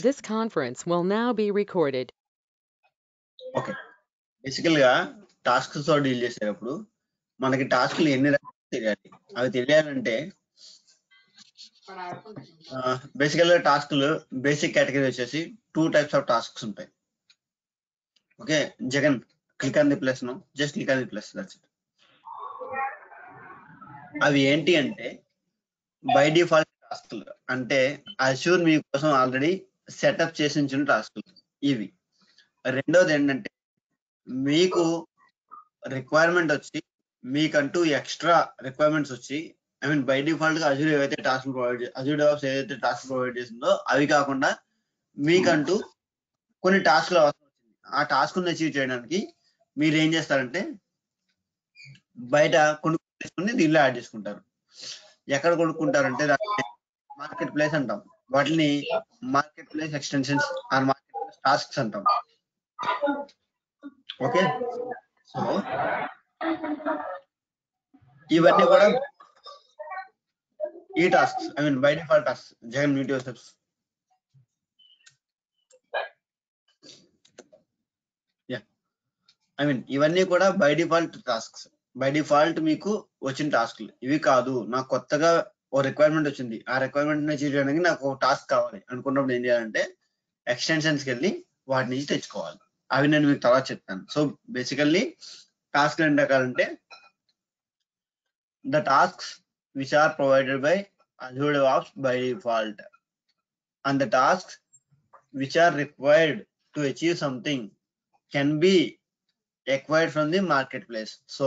This conference will now be recorded. Okay, బేసికల్ గా tasks తో డీల్ చేసేటప్పుడు మనకి టాస్క్లు ఎన్ని రకాలు తెలియాలి. అవి తెలియాలంటే బేసికల్ గా టాస్క్లు బేసిక్ కేటగిరీ వచ్చేసి 2 types ఆఫ్ టాస్క్స్ ఉంటాయి. Okay, Jagan click on the plus no, just click on the plus, that's it. అవి ఏంటి అంటే బై డిఫాల్ట్ టాస్క్లు, అంటే అష్యూర్ మీకోసం ఆల్రెడీ సెటప్ చేసి ఉంచిన టాస్క్లు ఇవి. రెండోది ఏంటంటే మీకు రిక్వైర్మెంట్ వచ్చి మీకంటూ ఎక్స్ట్రా రిక్వైర్మెంట్స్ వచ్చి బై డిఫాల్ట్ గా అజూర్ ఏవైతే టాస్క్ ప్రొవైడ్ అజూర్ డెవాప్స్ ఏదైతే టాస్క్ ప్రొవైడ్ చేసిందో అవి కాకుండా మీకంటూ కొన్ని టాస్క్లు అవసరం వచ్చింది. ఆ టాస్క్ అచీవ్ చేయడానికి మీరు ఏం చేస్తారంటే బయట కొనుక్కొని దీనిలో యాడ్ చేసుకుంటారు. ఎక్కడ కొనుక్కుంటారంటే మార్కెట్ ప్లేస్ అంటాం, వాటిని marketplace extensions or marketplace tasks అంటాం. ఓకే, సో ఇవన్నీ కూడా ఈ tasks by default tasks. Jagan mute yourself. ఇవన్నీ కూడా by default tasks. By default మీకు వచ్చిన టాస్క్లు. ఇవి కాదు, నాకు కొత్తగా ఓ రిక్వైర్మెంట్ వచ్చింది, ఆ రిక్వైర్మెంట్ అచీవ్ చేయడానికి నాకు ఒక టాస్క్ కావాలి అనుకున్నప్పుడు ఏం చేయాలంటే ఎక్స్టెన్షన్స్కి వెళ్ళి వాటి నుంచి తెచ్చుకోవాలి. అవి నేను మీకు తర్వాత చెప్తాను. సో బేసికల్లీ టాస్క్ ఎన్ని రకాలంటే the tasks which are provided by Azure DevOps by default, and the tasks which are required to achieve something can be acquired from the marketplace. So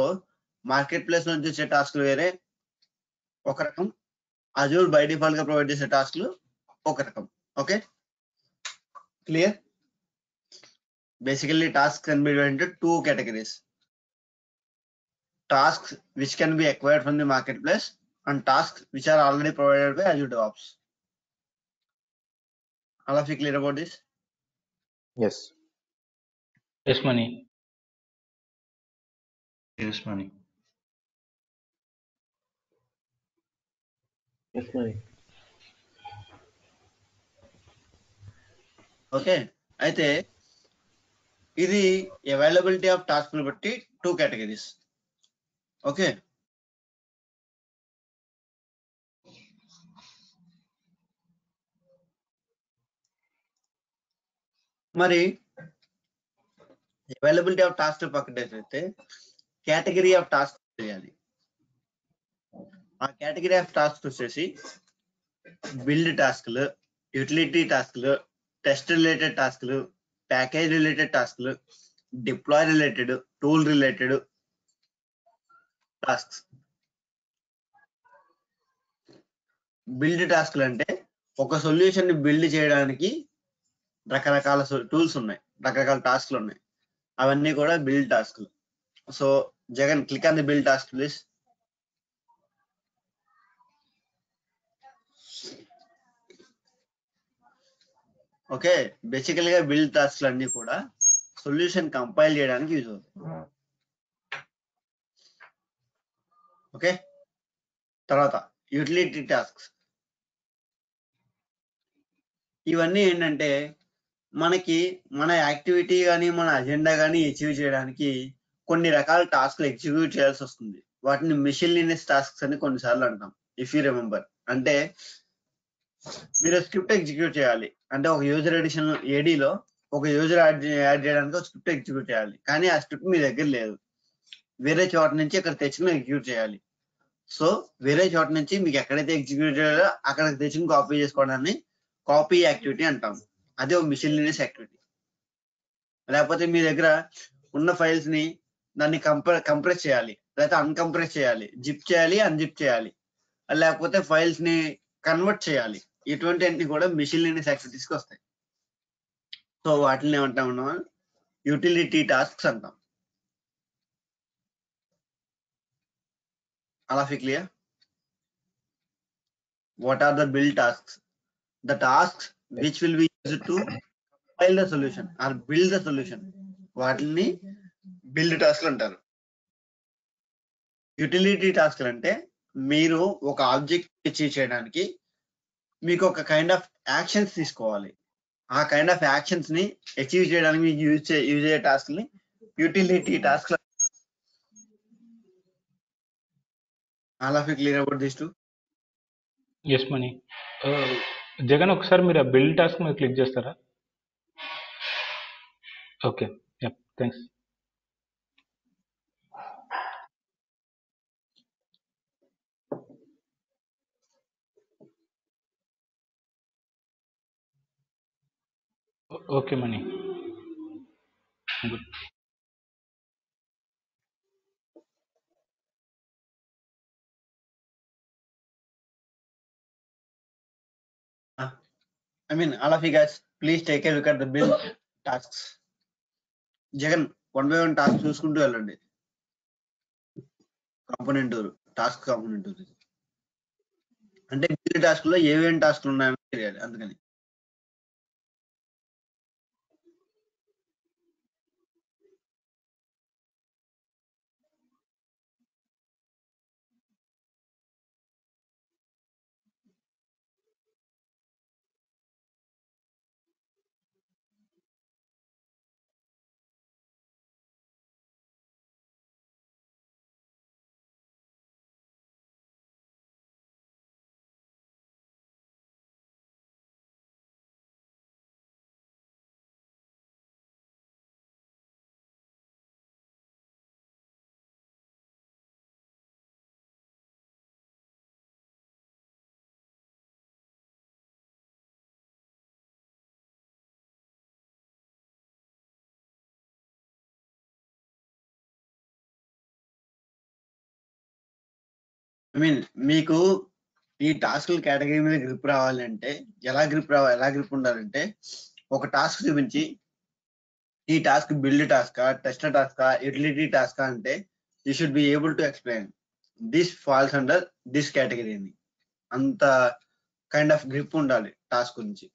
marketplace నుంచి వచ్చే టాస్క్లు వేరే ఒక రకం, Azure by default గా provide చేసే టాస్క్లు ఒక రకం. Okay, clear? Basically tasks can be divided into 2 categories: tasks which can be acquired from the marketplace and tasks which are already provided by Azure DevOps. All of you clear about this? Yes. Yes, Mani. Yes, Mani. Yes, Mani. Okay, అయితే ఇది availability of task బట్టి 2 categories. Okay, మరి availability of task పక్కనైతే category of task చేయాలి. ఆ category of task వచ్చేసి build టాస్క్లు, utility టాస్క్లు, టెస్ట్ రిలేటెడ్ టాస్క్లు, ప్యాకేజ్ రిలేటెడ్ టాస్క్లు, deploy related, tool related tasks. Build టాస్క్లు అంటే ఒక సొల్యూషన్ ని బిల్డ్ చేయడానికి రకరకాల టూల్స్ ఉన్నాయి, రకరకాల టాస్క్లు ఉన్నాయి, అవన్నీ కూడా బిల్డ్ టాస్క్లు. So Jagan click on the build task please. Okay, బేసికల్ గా బిల్డ్ టాస్క్లు అన్ని కూడా సొల్యూషన్ కంపైల్ చేయడానికి యూజ్ అవుతాయి. ఓకే, తర్వాత యూటిలిటీ టాస్క్స్. ఇవన్నీ ఏంటంటే మనకి మన యాక్టివిటీ కానీ మన అజెండా కానీ అచీవ్ చేయడానికి కొన్ని రకాల టాస్క్లు ఎగ్జిక్యూట్ చేయాల్సి వస్తుంది. వాటిని మిషన్లీనియస్ టాస్క్స్ అని కొన్నిసార్లు అంటాం. ఇఫ్ యూ రిమెంబర్, అంటే మీరు స్క్రిప్ట్ ఎగ్జిక్యూట్ చేయాలి అంటే ఒక యూజర్ ఎడిషన్ ఏడీలో ఒక యూజర్ యాడ్ చేయడానికి ఒక స్క్రిప్ట్ ఎగ్జిక్యూట్ చేయాలి, కానీ ఆ స్క్రిప్ట్ మీ దగ్గర లేదు, వేరే చోట నుంచి అక్కడ తెచ్చుకుని ఎగ్జిక్యూట్ చేయాలి. సో వేరే చోట నుంచి మీకు ఎక్కడైతే ఎగ్జిక్యూట్ చేయాలో అక్కడికి తెచ్చుకుని కాపీ చేసుకోవడాన్ని కాపీ యాక్టివిటీ అంటాం. అదే ఒక మిషన్లీనియస్ యాక్టివిటీ. లేకపోతే మీ దగ్గర ఉన్న ఫైల్స్ ని దాన్ని కంప్రెస్ చేయాలి, లేకపోతే అన్కంప్రెస్ చేయాలి, జిప్ చేయాలి, అన్జిప్ చేయాలి, లేకపోతే ఫైల్స్ ని కన్వర్ట్ చేయాలి. ఇటువంటి అన్ని కూడా మిషన్లీనియస్ యాక్టివిటీస్ కి వస్తాయి. సో వాటిని ఏమంటాం మనం యూటిలిటీ టాస్క్స్ అంటాం. అలా clear? What are the build tasks? The tasks which will be used to compile the solution or build the solution. వాటిని బిల్డ్ టాస్క్లు అంటారు. యూటిలిటీ టాస్క్లు అంటే మీరు ఒక ఆబ్జెక్ట్ అచీవ్ చేయడానికి మీకు ఒక కైండ్ ఆఫ్ యాక్షన్స్ తీసుకోవాలి. ఆ కైండ్ ఆఫ్ యాక్షన్స్ ని అచీవ్ చేయడానికి మీకు యూజ్ అయ్యే టాస్క్ ని utility task. All of you clear about this two? Yes Mani. Jagan ఒకసారి మీరు ఆ బిల్డ్ టాస్క్ మీద క్లిక్ చేస్తారా? Okay, yeah, thanks. Okay Mani, good. I mean, all of you guys, please take a look at the build tasks. Jagan, 1 by 1 task చూసుకుంటూ వెళ్ళండి. Component task component అంటే build task లో ఏమేమి టాస్క్లు ఉన్నాయని తెలియాలి, అందుకని. ఐ మీన్, మీకు ఈ టాస్క్ కేటగిరీ మీద గ్రిప్ రావాలంటే ఎలా గ్రిప్ ఉండాలంటే, ఒక టాస్క్ చూపించి ఈ టాస్క్ బిల్డ్ టాస్కా, టెస్టర్ టాస్కా, యూటిలిటీ టాస్కా అంటే you should be able to explain this falls under this category అని. అంత కైండ్ ఆఫ్ గ్రిప్ ఉండాలి టాస్క్ గురించి.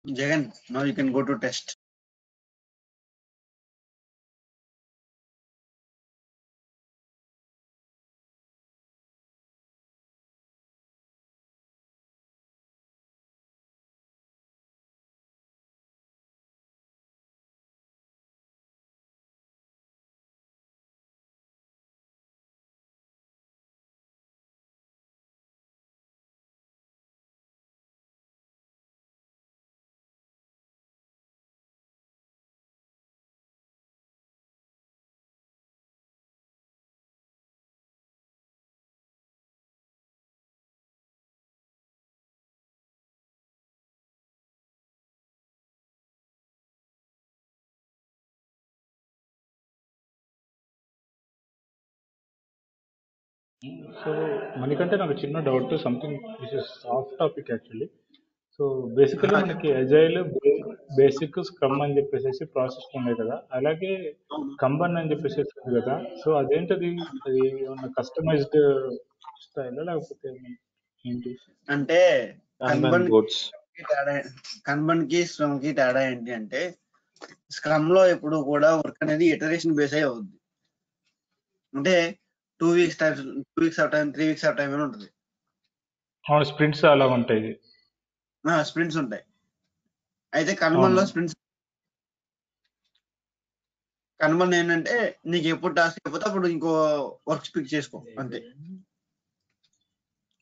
Jagan, now you can go to test. So మనకంటే నాకు చిన్న doubt, something this is of topic actually. So basically మనకి agile, basic, scrum అని చెప్పేసి ప్రాసెస్ ఉన్నాయి కదా, అలాగే కంబన్ అని చెప్పేసి ఉంది కదా. సో అదేంటది, అది ఏమన్నా కస్టమైజ్డ్ స్టైల్ లేకపోతే ఏంటి? అంటే Kanban boards. కన్బన్ కి స్క్రమ్ కి తేడా ఏంటి అంటే, స్క్రమ్ లో ఎప్పుడు కూడా వర్క్ అనేది ఇటరేషన్ బేస్ అయి అవుద్ది. అంటే 2 weeks time, 2 weeks of time, 3 weeks of time అని ఉంటుంది. స్ప్రింట్స్ అలా ఉంటాయి, స్ప్రింట్స్ ఉంటాయి. అయితే కన్బన్ లో స్ప్రింట్స్, కన్బన్ ఏంటంటే నీకు ఎప్పుడు టాస్క్ అయిపోతే అప్పుడు ఇంకో వర్క్ పిక్ చేసుకో, అంతే.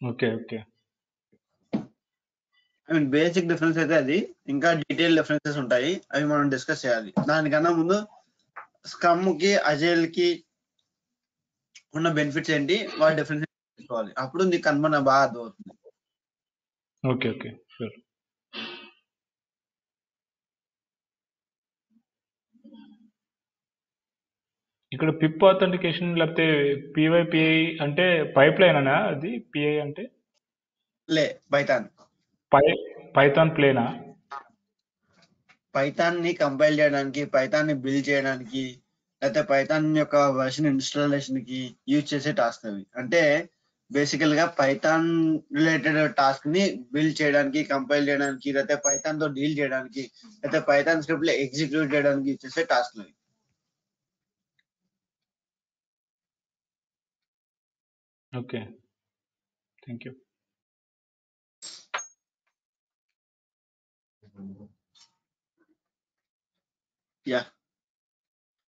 Okay okay. I mean basic difference అయితే అది. ఇంకా డీటెయిల్ డిఫరెన్సెస్ ఉంటాయి, అవి మనం డిస్కస్ చేయాలి. దానికన్నా ముందు స్క్రమ్ కి అజైల్ కి ఉన్న బెనిఫిట్స్ ఏంటి, వాటి డిఫరెన్స్ తీసుకోవాలి, అప్పుడు నీకు కన్బన్ బాగా అర్థమవుతుంది. Okay okay, sure. ఇక్కడ పిప్ ఆథెంటికేషన్ లేకపోతే పివైపిఐ అంటే పైప్ లైన్ అనా అది? పిఐ అంటే లే పైథాన్. పైథాన్ ప్లేనా? పైథాన్ ని కంపైల్ చేయడానికి, పైథాన్ ని బిల్డ్ చేయడానికి, లేకపోతే పైథాన్ యొక్క వర్షన్ ఇన్స్టాలేషన్ కి యూజ్ చేసే టాస్క్ అవి. అంటే బేసికల్ గా పైథాన్ రిలేటెడ్ టాస్క్ ని బిల్డ్ చేయడానికి, కంపైల్ చేయడానికి, లేకపోతే పైథాన్ తో డీల్ చేయడానికి, లేకపోతే పైథాన్ స్క్రిప్ట్ లో ఎగ్జిక్యూట్ చేయడానికి యూజ్ చేసే టాస్క్ అవి. Okay, thank you. Yeah,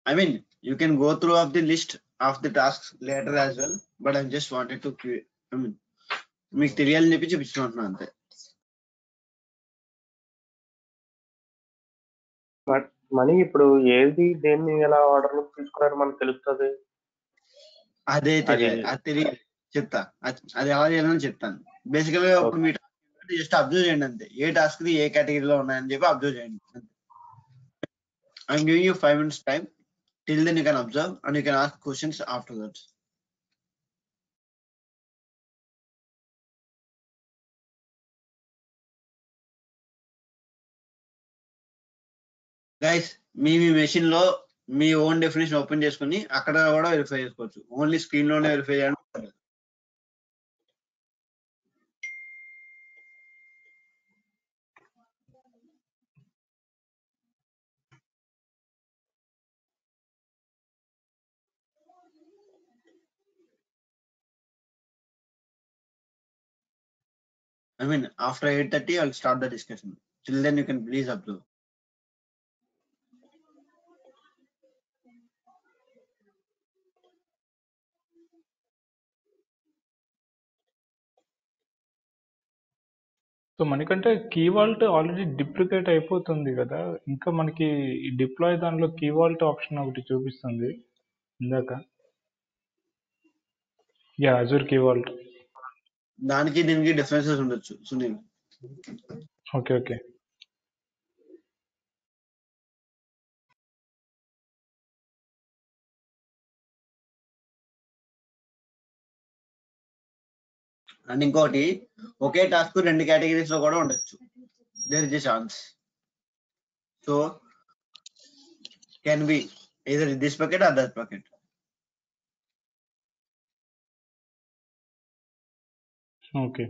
I mean, you can go through of the list of the tasks later as well, but I just wanted to create, I mean, మీకు తెలియాలని చెప్పి చూపించుకుంటున్నాను అంతే. But money ఇప్పుడు ఏది దేన్ని ఎలా ఆర్డర్ తీసుకున్నారో మనకు తెలుస్తుంది. అదే తెలియాలి, అది తెలియాలి చెప్తా. అది ఎలా చేయాలని చెప్తాను. బేసికల్ గా ఇప్పుడు మీ జస్ట్ అబ్జర్వ్ చేయండి అంతే. ఏ టాస్క్ ఏ కేటగిరీలో ఉన్నాయని చెప్పి అబ్జర్వ్ చేయండి. I'm giving you 5 minutes time. Till then you can observe and you can ask questions after that. Guys, మీ మెషిన్ లో మీ ఓన్ డెఫినేషన్ ఓపెన్ చేసుకుని అక్కడ కూడా వెరిఫై చేసుకోవచ్చు. ఓన్లీ స్క్రీన్ లోనే వెరిఫై చేయడం. I mean, after 8:30, I'll start the discussion. Till then, you can please observe. So మనకంటే కీ వాల్ట్ ఆల్రెడీ డిప్లికేట్ అయిపోతుంది కదా, ఇంకా మనకి డిప్లాయ్ దానిలో కీ వాల్ట్ ఆప్షన్ ఒకటి చూపిస్తుంది ఇందాక. Yeah, Azure key vault. దానికి దీనికి డిఫరెన్సెస్ ఉండొచ్చు సునీల్. Okay okay. అండ్ ఇంకోటి, ఒకే టాస్క్ 2 కేటగిరీస్ లో కూడా ఉండొచ్చు. There is a chance. So can be either this bucket or that bucket. Okay.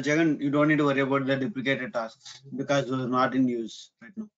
Jagan, you don't need to worry about the duplicated tasks because those are not in use right now.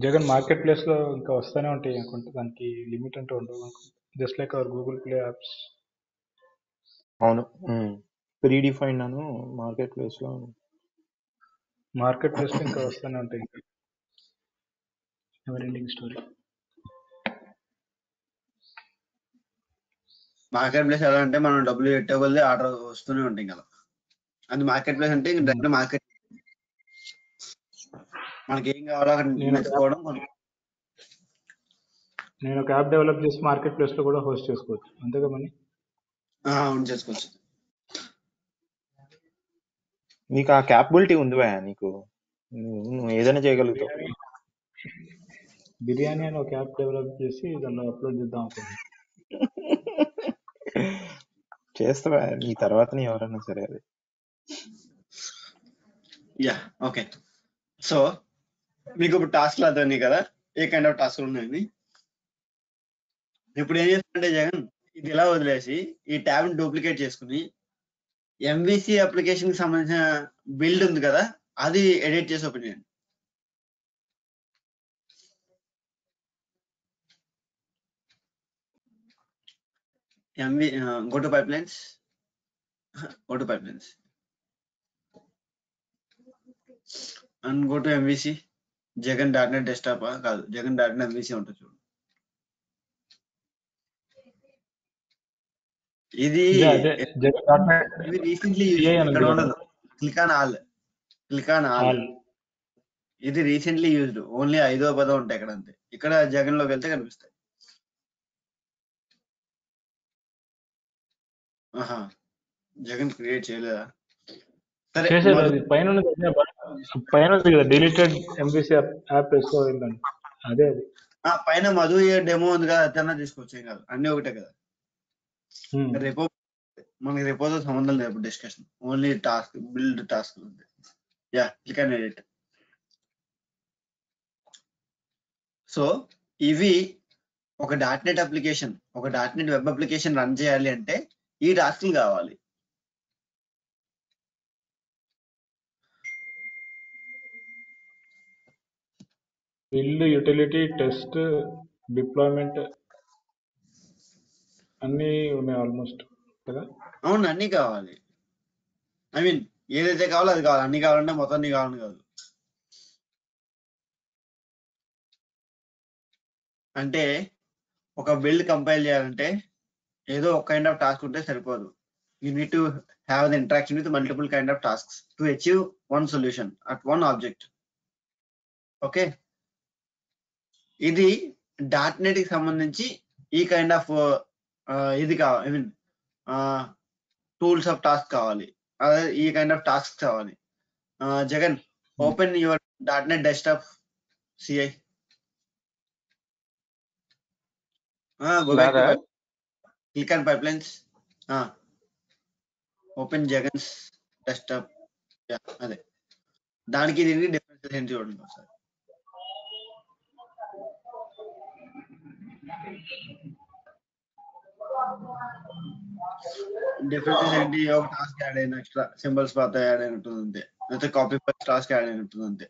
Jagan market place లో ఇంకా వస్తూనే ఉంటాయి అనుకుంటా, దానికి limit అంటూ ఉండవు అనుకుంటా, just like our Google play apps. అవును. ప్రీడిఫైన్డ్ అను మార్కెట్ ప్లేస్లో మార్కెట్ ప్లేస్లో ఇంకా వస్తూనే ఉంటాయి, ever ending story. Market place ఎలా అంటే మనం డబ్బులు పెట్టే ఆర్డర్ వస్తూనే ఉంటాయి కదా. అది మార్కెట్ ప్లేస్ అంటే డైరెక్ట్ మార్కెట్, మనకి ఏం కావాలో అక్కడ నచ్చుకోవడం. నేను ఒక యాప్ డెవలప్ చేసి మార్కెట్ ప్లేస్లో కూడా హోస్ట్ చేసుకోవచ్చు, అంతేగా మనీ? అవును, చేసుకోవచ్చు. నీకు ఆ క్యాపబిలిటీ ఉంది భయ, నీకు నువ్వు ఏదైనా చేయగలుగుతావు. బిర్యానీ అని ఒక యాప్ డెవలప్ చేసి దానిలో అప్లోడ్ చేద్దాం అనుకుంటున్నాను. చేస్తావా నీ తర్వాతనే ఎవరైనా సరే. అది యా, ఓకే. సో మీకు ఇప్పుడు టాస్క్లు అర్థమైనాయి కదా, ఏ కైండ్ ఆఫ్ టాస్క్లు ఉన్నాయని. ఇప్పుడు ఏం చేస్తుంటే జగన్, ఇది ఇలా వదిలేసి ఈ ట్యాబ్ ని డూప్లికేట్ చేసుకుని ఎంవిసి అప్లికేషన్ కి సంబంధించిన బిల్డ్ ఉంది కదా, అది ఎడిట్ చేసి ఓపెన్ చేయండి. go to pipelines, and go to MVC. Jagan.net desktop కాదు, Jagan.net MVC ఉంటుంది చూడు. ఇది రీసెంట్లీ ఇక్కడ ఉండదు. Click on all. ఇది రీసెంట్లీ యూజ్డ్, ఓన్లీ 5వ 10వ ఉంటాయి ఇక్కడ, అంతే. ఇక్కడ జగన్ లోకి వెళ్తే కనిపిస్తాయి. జగన్ క్రియేట్ చేయలేదా? సరే, పైన డిలీటెడ్ ఎంబీసీ యాప్ వేసుకోవాలి. అదే అది పైన మధు డెమో ఉంది కదా, అదన్నా తీసుకోవచ్చు, ఏం కాదు, అన్ని ఒకటే కదా. రేపో మనకి రేపోతో సంబంధం లేదు discussion, only task build task ఉంది. Yeah, click and edit. So ఇవి ఒక .NET అప్లికేషన్, ఒక .NET వెబ్ అప్లికేషన్ రన్ చేయాలి అంటే ఈ టాస్క్లు కావాలి. బిల్డ్, యూటిలిటీ, టెస్ట్, డిప్లాయ్మెంట్ అన్నీ ఉన్నాయి ఆల్మోస్ట్ కదా. అవును, అన్ని కావాలి. ఐ మీన్ ఏదైతే కావాలో అది కావాలి, అన్ని కావాలంటే మొత్తం అన్ని కావాలని కాదు. అంటే ఒక బిల్డ్ కంపైల్ చేయాలంటే ఏదో ఒక కైండ్ ఆఫ్ టాస్క్ ఉంటే సరిపోదు. You need to have the interaction with multiple kind of tasks to achieve one solution at one object. Okay, ఇది .NET కి సంబంధించి ఈ కైండ్ ఆఫ్ ఇది కావాలి. I mean tools of task కావాలి, అదే ఈ కైండ్ ఆఫ్ టాస్క్ కావాలి. Jagan, open your .NET desktop CI. Go back to click on pipelines. Open Jagan's desktop. అదే, దానికి దీనికి డిఫరెన్సెస్ ఏంటి చూడండి ఒకసారి. డిఫరెన్సెస్ ఏంటి? ఒక టాస్క్ యాడ్ అయిన ఎక్స్ట్రా సింబల్స్ పాత యాడ్ అయినట్టుంది అంతే, లేకపోతే కాపీ పేస్ట్ టాస్క్ యాడ్ అయినట్టుంది అంతే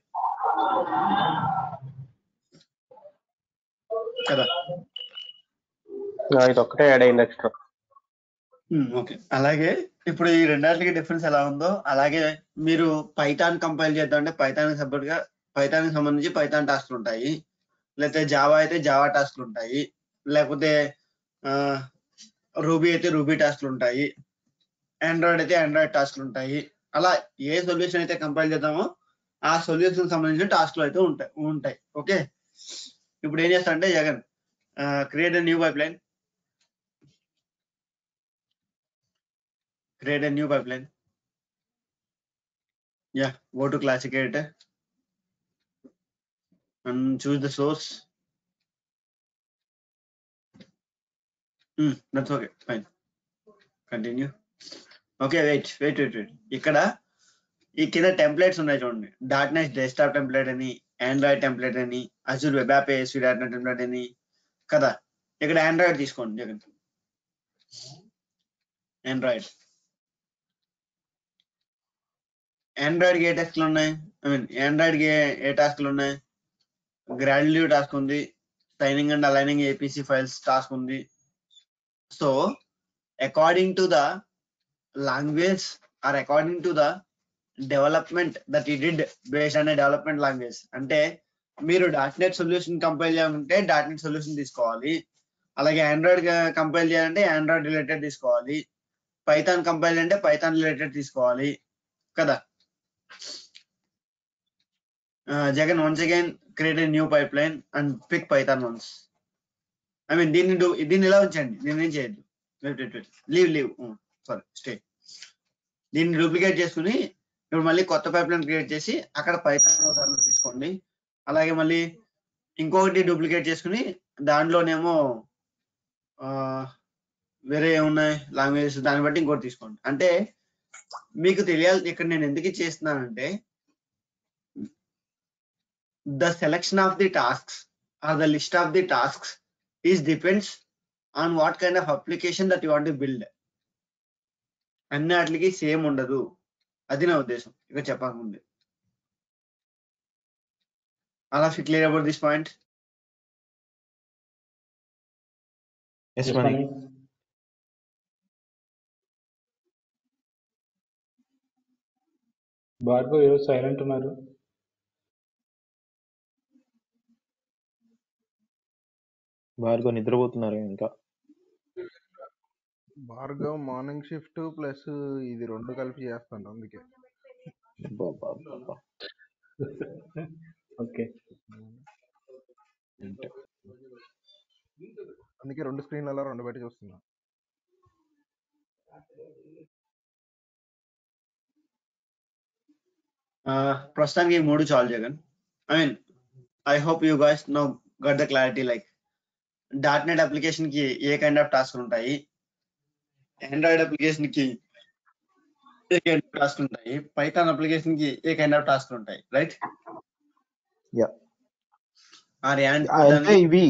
కదా. ఇది ఒక్కటే యాడ్ అయింది ఎక్స్ట్రా. ఓకే, అలాగే ఇప్పుడు ఈ రెండాటికి డిఫరెన్స్ ఎలా ఉందో అలాగే మీరు పైథాన్ కంపైల్ చేద్దాం అంటే పైథాన్ సపరేట్ గా పైథాన్ కి సంబంధించి పైథాన్ టాస్క్లు ఉంటాయి, లేకపోతే జావా అయితే జావా టాస్క్లు ఉంటాయి, లేకపోతే రూబీ అయితే రూబీ టాస్క్లు ఉంటాయి, ఆండ్రాయిడ్ అయితే ఆండ్రాయిడ్ టాస్క్లు ఉంటాయి. అలా ఏ సొల్యూషన్ అయితే కంపైల్ చేద్దామో ఆ సొల్యూషన్ సంబంధించిన టాస్క్లు అయితే ఉంటాయి. ఓకే, ఇప్పుడు ఏం చేస్తా అంటే Jagan, create a new pipeline. Create a new pipeline. Yeah, go to Classic Editor and choose the source. That's okay, fine. Continue. Okay, wait. ఇక్కడ ఈ కింద టెంప్లెట్స్ ఉన్నాయి చూడండి. .NET డెస్క్టాప్ టెంప్లెట్ అని, ఆండ్రాయిడ్ టెంప్లెట్ అని, Azure web app ASP .NET template అని కదా. ఇక్కడ ఆండ్రాయిడ్ తీసుకోండి జగన్. ఆండ్రాయిడ్కి ఏ టాస్క్లు ఉన్నాయి? ఐ మీన్ ఆండ్రాయిడ్కి ఏ టాస్క్లు ఉన్నాయి? గ్రాడ్యుయేటివ్ టాస్క్ ఉంది, signing and aligning APC files task ఉంది. So according to the language are according to the development that you did based on a development language. అంటే మీరు .NET సొల్యూషన్ కంపైల్ చేయాలంటే .NET సొల్యూషన్ తీసుకోవాలి. అలాగే ఆండ్రాయిడ్ కంపైల్ చేయాలంటే Android related తీసుకోవాలి. Python compile అంటే Python related తీసుకోవాలి కదా. Jagan once again create a new pipeline and pick Python once. I mean దీన్ని ఇలా ఉంచండి, దీన్ని ఏం చేయొద్దు. Leave sorry stay. దీన్ని డూప్లికేట్ చేసుకుని ఇప్పుడు మళ్ళీ కొత్త పైప్లైన్ క్రియేట్ చేసి అక్కడ పైథాన్ ఒకసారి తీసుకోండి. అలాగే మళ్ళీ ఇంకొకటి డూప్లికేట్ చేసుకుని దాంట్లోనేమో వేరే ఏమున్నాయి లాంగ్వేజెస్ దాన్ని బట్టి ఇంకోటి తీసుకోండి. అంటే మీకు తెలియాలి ఇక్కడ నేను ఎందుకు చేస్తున్నానంటే the selection of the tasks or the list of the tasks is depends on what kind of application that you want to build. అన్నిటికి సేమ్ ఉండదు, అది నా ఉద్దేశం ఇక్కడ చెప్పకముందే. అలా clear about this point. Bhargav ఏదో సైలెంట్ ఉన్నారు. భార్గవ్ నిద్రపోతున్నారు ఇంకా. భార్గవ్ మార్నింగ్ షిఫ్ట్ ప్లస్ ఇది 2 కలిపి చేస్తాను అందుకే. ఓకే, అందుకే 2 స్క్రీన్లలో 2 పెట్టి చూస్తున్నా. ప్రస్తుతానికి 3 చాలు Jagan. I mean I hope you guys know got the clarity. Like .NET application కి ఏ కైండ్ ఆఫ్ టాస్క్ ఉంటాయి, ఆండ్రాయిడ్ అప్లికేషన్ కి ఏ కైండ్ ఆఫ్ టాస్క్ ఉంటాయి, పైథాన్ అప్లికేషన్ కి ఏ కైండ్ ఆఫ్ టాస్క్ ఉంటాయి, రైట్? అంటే ఇవి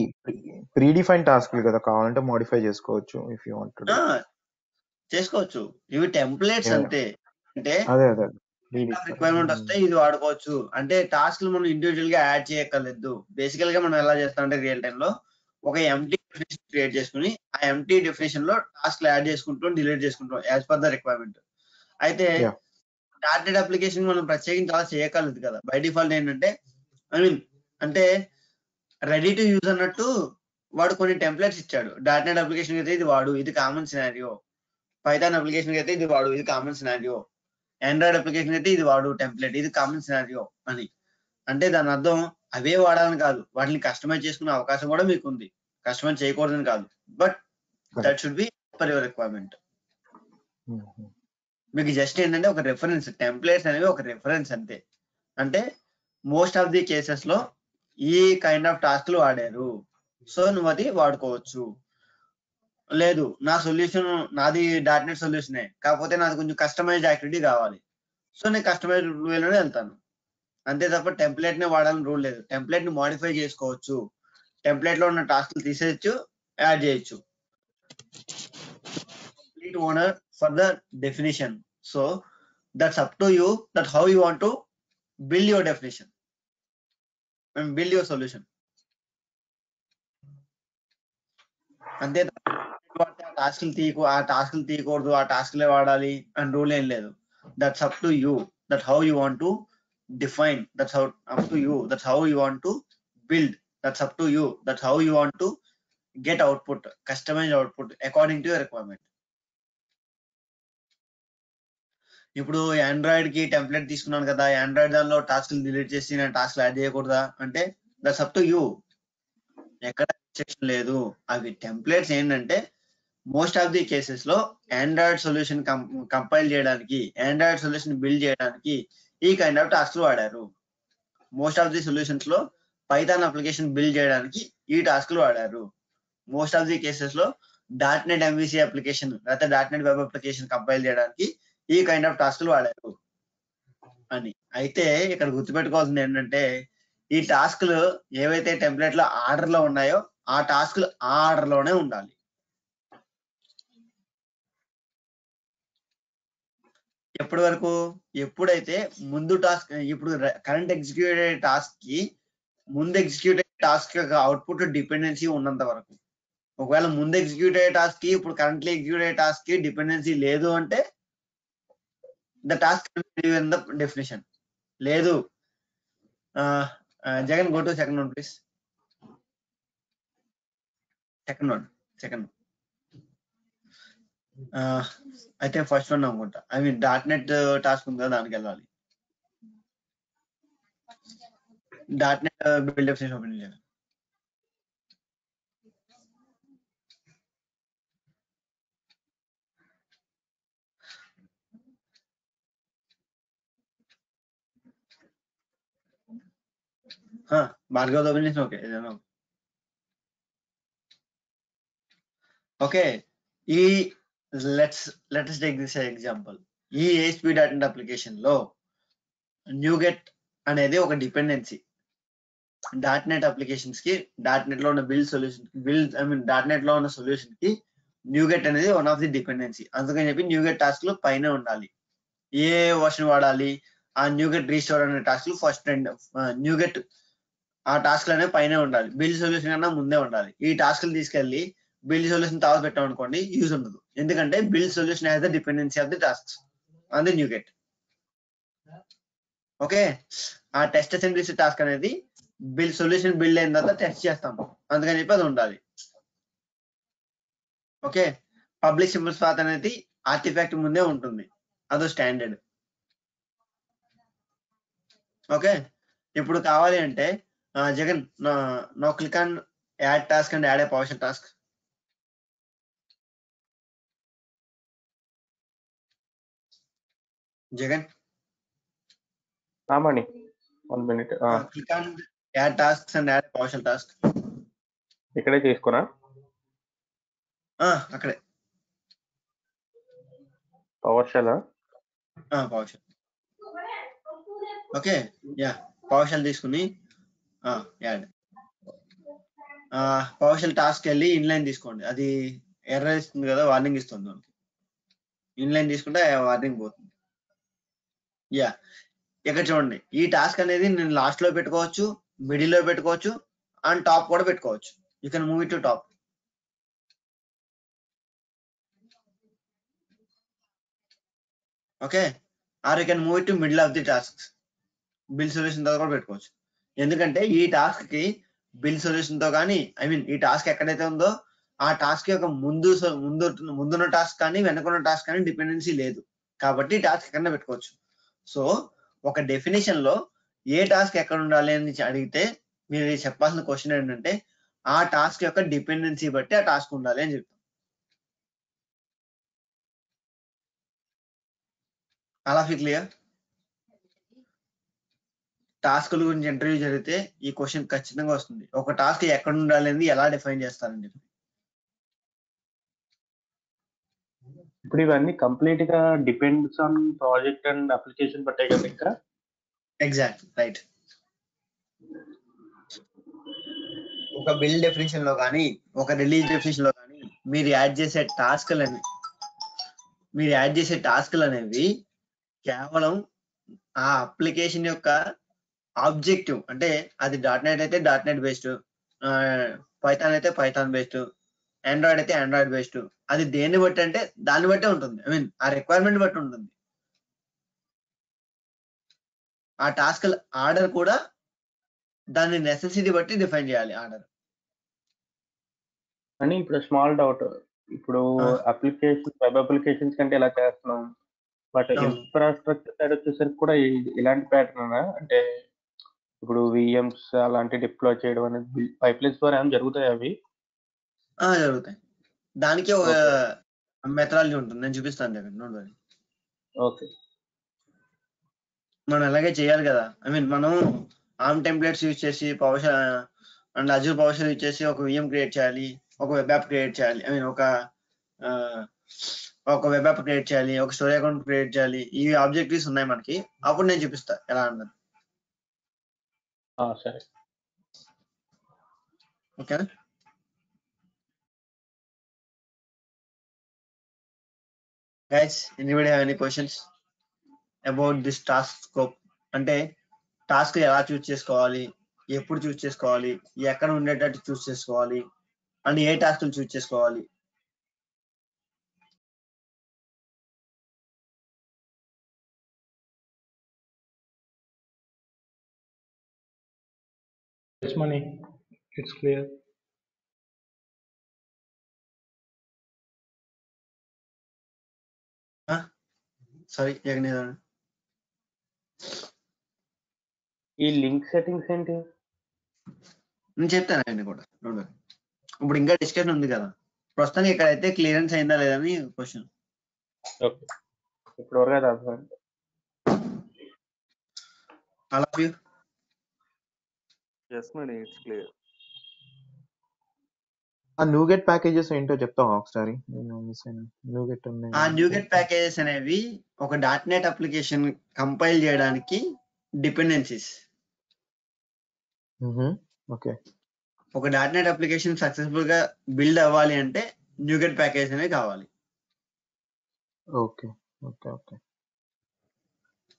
ప్రీడిఫైన్ టాస్క్లు కదా, కావాలంటే మోడిఫై చేసుకోవచ్చు ఇఫ్ యూ వాంట్. చేసుకోవచ్చు, ఇవి టెంప్లెట్స్ అంతే. అంటే అదే రిక్వైర్మెంట్ వస్తే ఇది వాడుకోవచ్చు. అంటే టాస్క్లు మనం ఇండివిజువల్ గా యాడ్ చేయక్కర్లేదు. బేసికల్ గా మనం ఎలా చేస్తామంటే రియల్ టైమ్ లో ఒక ఎంటీ డెఫినేషన్ క్రియేట్ చేసుకుని ఆ ఎంటీ డెఫినేషన్ లో టాస్క్లు యాడ్ చేసుకుంటాం, డిలీట్ చేసుకుంటాం యాజ్ పర్ ద రిక్వైర్మెంట్. అయితే .NET అప్లికేషన్ మనం ప్రత్యేకించి అలా చేయక్కర్లేదు కదా. బై డిఫాల్ట్ ఏంటంటే ఐ మీన్ అంటే రెడీ టు యూజ్ అన్నట్టు వాడు కొన్ని టెంప్లెట్స్ ఇచ్చాడు. .NET అప్లికేషన్ అయితే ఇది వాడు, ఇది కామన్ సినారియో. పైథాన్ అప్లికేషన్ అయితే ఇది వాడు, ఇది కామన్ సినారియో. ఆండ్రాయిడ్ అప్లికేషన్ అయితే ఇది వాడు టెంప్లెట్, ఇది కామన్ సినారియో అని. అంటే దాని అర్థం అవే వాడాలని కాదు, వాటిని కస్టమైజ్ చేసుకునే అవకాశం కూడా మీకు ఉంది. కస్టమైజ్ చేయకూడదని కాదు, but that should be for your requirement. మీకు జస్ట్ ఏంటంటే ఒక రెఫరెన్స్, టెంప్లెట్స్ అనేవి ఒక రెఫరెన్స్ అంతే. అంటే మోస్ట్ ఆఫ్ ది కేసెస్ లో ఈ కైండ్ ఆఫ్ టాస్క్లు వాడారు, సో నువ్వు అది వాడుకోవచ్చు. లేదు నా సొల్యూషన్ నాది .NET సొల్యూషనే, కాకపోతే నాది కొంచెం కస్టమైజ్డ్ యాక్టివిటీ కావాలి, సో నేను కస్టమైజ్డ్ వేలోనే వెళ్తాను అంతే తప్ప టెంప్లెట్ నే వాడాలని రూల్ లేదు. టెంప్లెట్ ని మోడిఫై చేసుకోవచ్చు, టెంప్లెట్ లో ఉన్న టాస్క్లు తీసేయచ్చు, యాడ్ చేయొచ్చు. Complete owner for the definition. So that's up to you that how you want to build your definition and build your solution. అంతే ఆ టాస్క్లు తీయకూడదు, ఆ టాస్క్లే వాడాలి అని రూల్ ఏం లేదు. That's up to you that how you want to define. That's how up to you, that's how you want to build, that's up to you, that's how you want to get output, customized output according to your requirement. ఇప్పుడు Android కి template తీసుకున్నాను కదా, Android దానిలో టాస్క్లు delete చేసి నేను టాస్క్లు add చేయకూడదా అంటే దట్స్ అప్ టు యూ, ఎక్కడ రిస్ట్రిక్షన్ లేదు. అవి టెంప్లెట్స్ ఏంటంటే మోస్ట్ ఆఫ్ ది కేసెస్ లో ఆండ్రాయిడ్ సొల్యూషన్ కంపైల్ చేయడానికి, ఆండ్రాయిడ్ సొల్యూషన్ బిల్డ్ చేయడానికి ఈ కైండ్ ఆఫ్ టాస్క్లు వాడారు. మోస్ట్ ఆఫ్ ది సొల్యూషన్స్ లో పైథాన్ అప్లికేషన్ బిల్డ్ చేయడానికి ఈ టాస్క్లు వాడారు. మోస్ట్ ఆఫ్ ది కేసెస్ లో .NET MVC అప్లికేషన్ లేకపోతే .NET వెబ్ అప్లికేషన్ కంపైల్ చేయడానికి ఈ కైండ్ ఆఫ్ టాస్క్లు వాడారు అని. అయితే ఇక్కడ గుర్తుపెట్టుకోవాల్సింది ఏంటంటే ఈ టాస్క్లు ఏవైతే టెంప్లెట్ లో ఆర్డర్ లో ఉన్నాయో ఆ టాస్క్లు ఆర్డర్ లోనే ఉండాలి. ఎప్పటి వరకు? ఎప్పుడైతే ముందు టాస్క్, ఇప్పుడు కరెంట్ ఎగ్జిక్యూట్ అయ్యే టాస్క్ కి ముందు ఎగ్జిక్యూట్ అయ్యే టాస్క్ యొక్క అవుట్పుట్ డిపెండెన్సీ ఉన్నంత వరకు. ఒకవేళ ముందు ఎగ్జిక్యూట్ అయ్యే టాస్క్ కి ఇప్పుడు కరెంట్లీ ఎగ్జిక్యూట్ అయ్యే టాస్క్ కి డిపెండెన్సీ లేదు అంటే the task in the definition. లేదు Jagan go to second one please. Second అయితే ఫస్ట్ వన్ అనుకుంటా. ఐ మీన్ .NET టాస్క్ ఉంది కదా, దానికి వెళ్ళాలి. .NET బిల్డ్ డెఫినేషన్ ఓపెన్ చేయాలి. భార్గవ్ ఓపెన్ చేసిన ఓకే ఏదైనా ఓకే. ఈ లెట్స్ టేక్ దిస్ ఎగ్జాంపుల్. ఈ ASP.NET అప్లికేషన్ లో న్యూగెట్ అనేది ఒక డిపెండెన్సీ. .NET అప్లికేషన్స్ కి .NET లో ఉన్న .NET లో ఉన్న సొల్యూషన్ కి న్యూగెట్ అనేది వన్ ఆఫ్ ది డిపెండెన్సీ. అందుకని చెప్పి న్యూగెట్ టాస్క్ లో పైన ఉండాలి. ఏ వర్షన్ వాడాలి? ఆ న్యూగెట్ రీస్టోర్ అనే టాస్క్ ఫస్ట్ న్యూగెట్ ఆ టాస్క్ అనేవి పైన ఉండాలి. బిల్డ్ సొల్యూషన్ కన్నా ముందే ఉండాలి. ఈ టాస్క్ తీసుకెళ్లి బిల్డ్ సొల్యూషన్ తర్వాత పెట్టాం అనుకోండి, యూజ్ ఉండదు. ఎందుకంటే build solution as the dependency of the task on the NuGet. Okay, ఆ టెస్ట్ అసెంబ్లీస్ టాస్క్ అనేది బిల్డ్ సొల్యూషన్ బిల్డ్ అయిన తర్వాత టెస్ట్ చేస్తాము, అందుకని చెప్పి అది ఉండాలి. ఓకే, పబ్లిక్ సింబల్స్ పాత్ అనేది ఆర్టిఫాక్ట్ ముందే ఉంటుంది, అదో స్టాండర్డ్. ఓకే, ఇప్పుడు కావాలి అంటే Jagan no click on add task and add a PowerShell task. Jagan Ramani 1 minute. Click on add tasks and add PowerShell task. ఇక్కడే తీసుకున్నా అక్కడే PowerShell. PowerShell. ఓకే, PowerShell తీసుకుని యాడ్ PowerShell టాస్క్ వెళ్ళి ఇన్లైన్ తీసుకోండి. అది ఎర్రర్ ఇస్తుంది కదా, వార్నింగ్ ఇస్తుంది. మనకి ఇన్లైన్ తీసుకుంటే వార్నింగ్ పోతుంది. ఇక్కడ చూడండి, ఈ టాస్క్ అనేది నేను లాస్ట్ లో పెట్టుకోవచ్చు, మిడిల్ లో పెట్టుకోవచ్చు, అండ్ టాప్ కూడా పెట్టుకోవచ్చు. You can move it to top. Okay, or you can move it to middle of the task. Build solution తో కూడా పెట్టుకోవచ్చు. ఎందుకంటే ఈ టాస్క్ కి బిల్డ్ సొల్యూషన్ తో కానీ, ఐ మీన్ ఈ టాస్క్ ఎక్కడైతే ఉందో ఆ టాస్క్ యొక్క ముందున్న టాస్క్ కానీ వెనకున్న టాస్క్ కానీ డిపెండెన్సీ లేదు, కాబట్టి టాస్క్ ఎక్కడైనా పెట్టుకోవచ్చు. సో ఒక డెఫినేషన్ లో ఏ టాస్క్ ఎక్కడ ఉండాలి అని అడిగితే మీరు చెప్పాల్సిన క్వశ్చన్ ఏంటంటే ఆ టాస్క్ యొక్క డిపెండెన్సీ బట్టి ఆ టాస్క్ ఉండాలి అని చెప్తాం. అలా క్లియర్? టాస్క్ల గురించి ఇంటర్వ్యూ జరిగితే ఈ క్వశ్చన్ ఖచ్చితంగా వస్తుంది. ఒక టాస్క్ ఎక్కడ ఉండాలి అని ఎలా డిఫైన్ చేస్తారని చెప్పి. ఇప్పుడు ఇవన్నీ కంప్లీట్ గా depends on project and application బట్టే కదా ఇంకా. Exact right. ఒక బిల్డ్ డెఫినేషన్ లో కానీ ఒక రిలీజ్ డెఫినేషన్ లో కానీ మీరు యాడ్ చేసే టాస్క్లు అనేవి కేవలం ఆ అప్లికేషన్ యొక్క ఆబ్జెక్టివ్, అంటే అది .NET అయితే .NET బేస్డ్, పైథాన్ అయితే పైథాన్ బేస్డ్, ఆండ్రాయిడ్ అయితే ఆండ్రాయిడ్ బేస్డ్, అది దేన్ని బట్టి అంటే దాన్ని బట్టే ఉంటుంది. ఐ మీన్ ఆ రిక్వైర్మెంట్ బట్టి ఉంటుంది. ఆ టాస్క్ ఆర్డర్ కూడా దాని నెసెసిటీ బట్టి డిఫైన్ చేయాలి ఆర్డర్. అని ఇప్పుడు స్మాల్ డౌట్, ఇప్పుడు అప్లికేషన్ వెబ్ అప్లికేషన్స్ కంటే ఇలా చేస్తున్నాం, బట్ ఇన్ఫ్రాస్ట్రక్చర్ సైడ్ వచ్చేసరికి కూడా ఇలాంటి ప్యాటర్న్ అంటే ఇప్పుడు VMs అలాంటి డిప్లాయ్ చేయడం అనేది పైప్లైన్స్ ద్వారా ఏమైనా జరుగుతాయి? అవి జరుగుతాయి. దానికి ఒక మెథడాలజీ ఉంటుంది, నేను చూపిస్తాను దగ్గర. ఓకే, మనం అలాగే చేయాలి కదా. ఐ మీన్ మనం ఆర్మ్ టెంప్లెట్స్ యూజ్ చేసి PowerShell and Azure PowerShell use చేసి ఒక VM క్రియేట్ చేయాలి, ఒక వెబ్ యాప్ క్రియేట్ చేయాలి, ఐ మీన్ ఒక వెబ్ యాప్ క్రియేట్ చేయాలి, ఒక స్టోరీ అకౌంట్ క్రియేట్ చేయాలి. ఈ ఆబ్జెక్టివ్స్ ఉన్నాయి మనకి. అప్పుడు నేను చూపిస్తా ఎలా అన్నది. సరే, ఓకేనా? Guys, anybody have any questions about this task scope? అంటే టాస్క్ ఎలా చూస్ చేసుకోవాలి, ఎప్పుడు చూస్ చేసుకోవాలి, ఎక్కడ ఉండేటట్టు చూస్ చేసుకోవాలి, అండ్ ఏ టాస్క్లు చూస్ చేసుకోవాలి? Yes, Mani. It's clear. Sorry Jagan ఈ లింక్ సెట్టింగ్స్ ఏంటి? నేను చెప్తాను అండి కూడా. ఇప్పుడు ఇంకా డిస్కషన్ ఉంది కదా, ప్రస్తుతానికి ఇక్కడైతే క్లియరెన్స్ అయిందా లేదని క్వశ్చన్. ఓకే, ఇప్పుడు వరకు అయితే అర్థం. All of you. Yes, Mani, it's clear. ఆ న్యూగెట్ ప్యాకేజెస్ ఏంటో చెప్తావా ఒకసారి? నేను మిస్ అయినా. న్యూగెట్ ఆ న్యూగెట్ ప్యాకేజెస్ అనేవి ఒక .NET అప్లికేషన్ కంపైల్ చేయడానికి డిపెండెన్సీస్. ఓకే. ఒక .NET అప్లికేషన్ సక్సెస్ఫుల్ గా బిల్డ్ అవ్వాలి అంటే న్యూగెట్ ప్యాకేజ్ అనేవి కావాలి. Okay okay okay.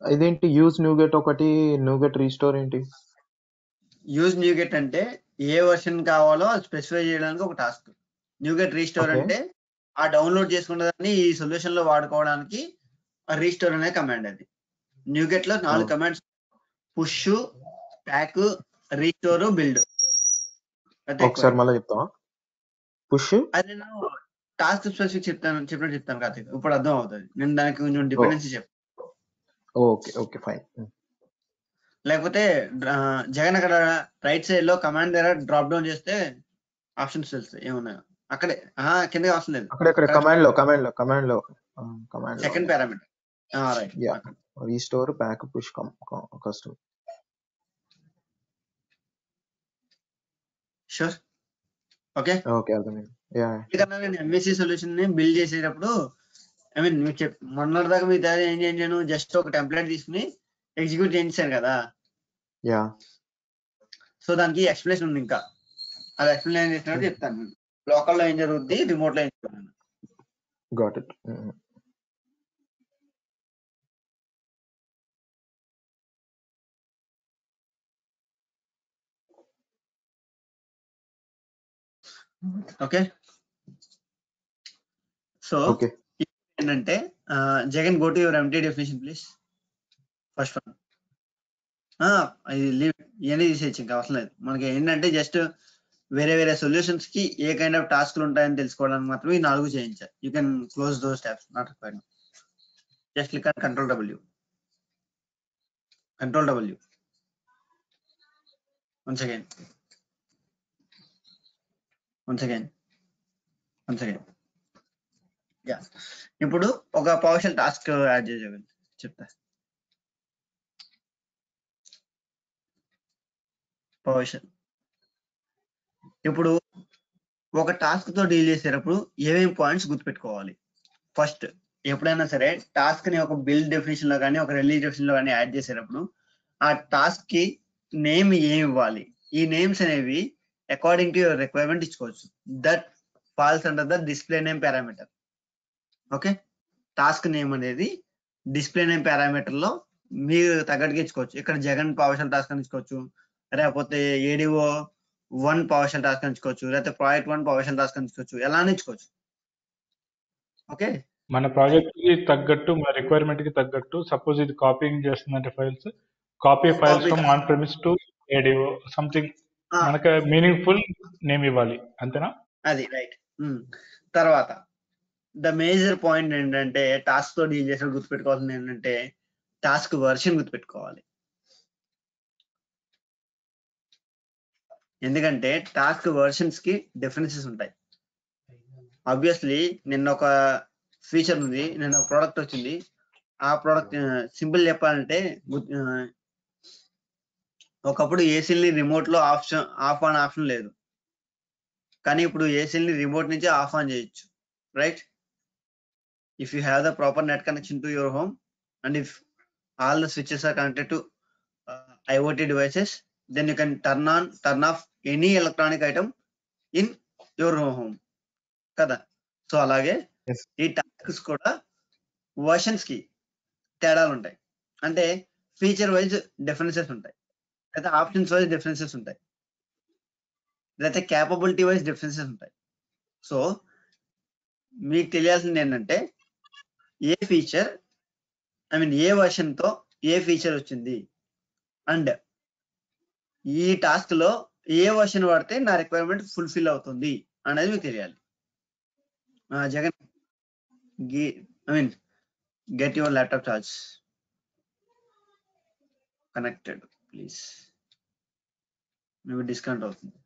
ఇదేంటి యూజ్ న్యూగెట్ ఒకటి, న్యూగెట్ రీస్టోర్ ఏంటి? యూజ్ న్యూగెట్ అంటే ఏ వర్షన్ కావాలో అది స్పెసిఫై చేయడానికి ఒక టాస్క్. న్యూగెట్ restore Okay. అంటే ఆ డౌన్లోడ్ చేసుకున్న దాన్ని ఈ సొల్యూషన్ లో వాడుకోవడానికి రీస్టోర్ అనే కమాండ్. అది న్యూగెట్ లో 4 Oh. Commands: push, pack, restore, build. ఒకసారి మళ్ళీ చెప్తావా? పుష్, అది నేను టాస్క్ స్పెసిఫిక్ చెప్పినట్టు చెప్తాను కార్తీక్, ఇప్పుడు అర్థం అవుతుంది. నేను దానికి కొంచెం డిపెండెన్సీ చెప్తాను. Okay okay fine. లేకపోతే జగన్ అక్కడ రైట్ సైడ్ లో కమాండ్ దగ్గర డ్రాప్ డౌన్ చేస్తే ఆప్షన్స్ తెలుస్తాయి ఏమున్నాయో. అక్కడే కిందకి అవసరం లేదు, అక్కడ కమాండ్ లో second parameter. Right, yeah, restore, pack, push, custom. Sure. Okay. Okay అర్థమైంది. యా, ఎందుకన్నా నేను ఎంఎస్సి సొల్యూషన్ ని బిల్డ్ చేసేటప్పుడు మీకు మొన్నటి దాకా మీ దారి ఏం చేయండి, జస్ట్ ఒక టెంప్లెట్ తీసుకుని ఎగ్జిక్యూట్ చేయించాను కదా. యా, సో దానికి ఎక్స్ప్లెనేషన్ ఉంది, ఇంకా అది ఎక్స్ప్లెయిన్ చేసినట్టు చెప్తాను. లోకల్లో ఏం జరుగుద్ది, రిమోట్ లో ఏం జరుగుతుంది. Got it. Okay. So okay. ఏంటంటే Jagan, go to your empty definition please. First one ఇవన్నీ తీసేయచ్చు, ఇంకా అవసరం లేదు మనకి. ఏంటంటే జస్ట్ వేరే వేరే సొల్యూషన్స్ కి ఏ కైండ్ ఆఫ్ టాస్క్లు ఉంటాయని తెలుసుకోవడానికి మాత్రమే ఈ 4 చేయించారు. You can close those tabs, not required. Just click on control W. Once again. Yeah, ఇప్పుడు ఒక పవర్షల్ టాస్క్ యాడ్ చేయాలి, చెప్తా. పవర్షల్ ఇప్పుడు ఒక టాస్క్ తో డీల్ చేసేటప్పుడు ఏమేమి పాయింట్స్ గుర్తుపెట్టుకోవాలి. ఫస్ట్, ఎప్పుడైనా సరే టాస్క్ ని ఒక బిల్డ్ డెఫినేషన్ లో కానీ ఒక రిలీజ్ డెఫినేషన్ లో కానీ యాడ్ చేసేటప్పుడు ఆ టాస్క్ కి నేమ్ ఏమి ఇవ్వాలి. ఈ నేమ్స్ అనేవి అకార్డింగ్ టు యువర్ రిక్వైర్మెంట్ ఇచ్చుకోవచ్చు. That falls under the display name parameter. Okay, task name అనేది డిస్ప్లే నేమ్ పారామీటర్ లో మీరు తగ్గట్టుగా ఇచ్చుకోవచ్చు. ఇక్కడ జగన్ పవర్షల్ టాస్క్ అని ఇచ్చుకోవచ్చు, లేకపోతే ఏడిఓ 1 పవర్షల్ టాస్క్ అని ఇచ్చుకోవచ్చు, లేకపోతే ప్రాజెక్ట్ 1 పవర్షల్ టాస్క్ అని ఇచ్చుకోవచ్చు, ఎలా అని ఇచ్చుకోవచ్చు. ఓకే, మన ప్రాజెక్ట్ కి తగ్గట్టు, మన రిక్వైర్మెంట్ కి తగ్గట్టు. సపోజ్ ఇది కాపీయింగ్ చేస్తుందంటే files, copy files from on premise to ADO something, మనకి మీనింగ్ఫుల్ నేమ్ ఇవ్వాలి, అంతేనా? అది రైట్. తర్వాత ద మేజర్ పాయింట్ ఏంటంటే టాస్క్ తో డీల్ చేసినప్పుడు గుర్తుపెట్టుకోవాల్సింది ఏంటంటే టాస్క్ వర్షన్ గుర్తుపెట్టుకోవాలి. ఎందుకంటే టాస్క్ వర్షన్స్ కి డిఫరెన్సెస్ ఉంటాయి. ఆబ్వియస్లీ నిన్న ఒక ఫీచర్ ఉంది, నిన్న ఒక ప్రోడక్ట్ వచ్చింది. ఆ ప్రోడక్ట్ సింపుల్ చెప్పాలంటే ఒకప్పుడు ఏసీల్ని రిమోట్ లో ఆఫ్ ఆన్ ఆప్షన్ లేదు, కానీ ఇప్పుడు ఏసీల్ని రిమోట్ నుంచి ఆఫ్ ఆన్ చేయొచ్చు. Right, if you have the proper net connection to your home and if all the switches are connected to IoT devices, then you can turn on, turn off any electronic item in your home కదా. So అలాగే Yes. ఈ tasks కూడా versions కి తేడాలు ఉంటాయి. అంటే feature wise differences ఉంటాయి, లేదా ఆప్షన్స్ వైజ్ డిఫరెన్సెస్ ఉంటాయి, లేకపోతే క్యాపబిలిటీ వైజ్ డిఫరెన్సెస్ ఉంటాయి. సో మీకు తెలియాల్సింది ఏంటంటే ఏ ఫీచర్, ఏ వర్షన్ తో ఏ ఫీచర్ వచ్చింది, అండ్ ఈ టాస్క్ లో ఏ వర్షన్ వాడితే నా రిక్వైర్మెంట్ ఫుల్ఫిల్ అవుతుంది అనేది మీకు తెలియాలి. Jagan get your laptop charge connected please. మీకు డిస్కౌంట్ అవుతుంది.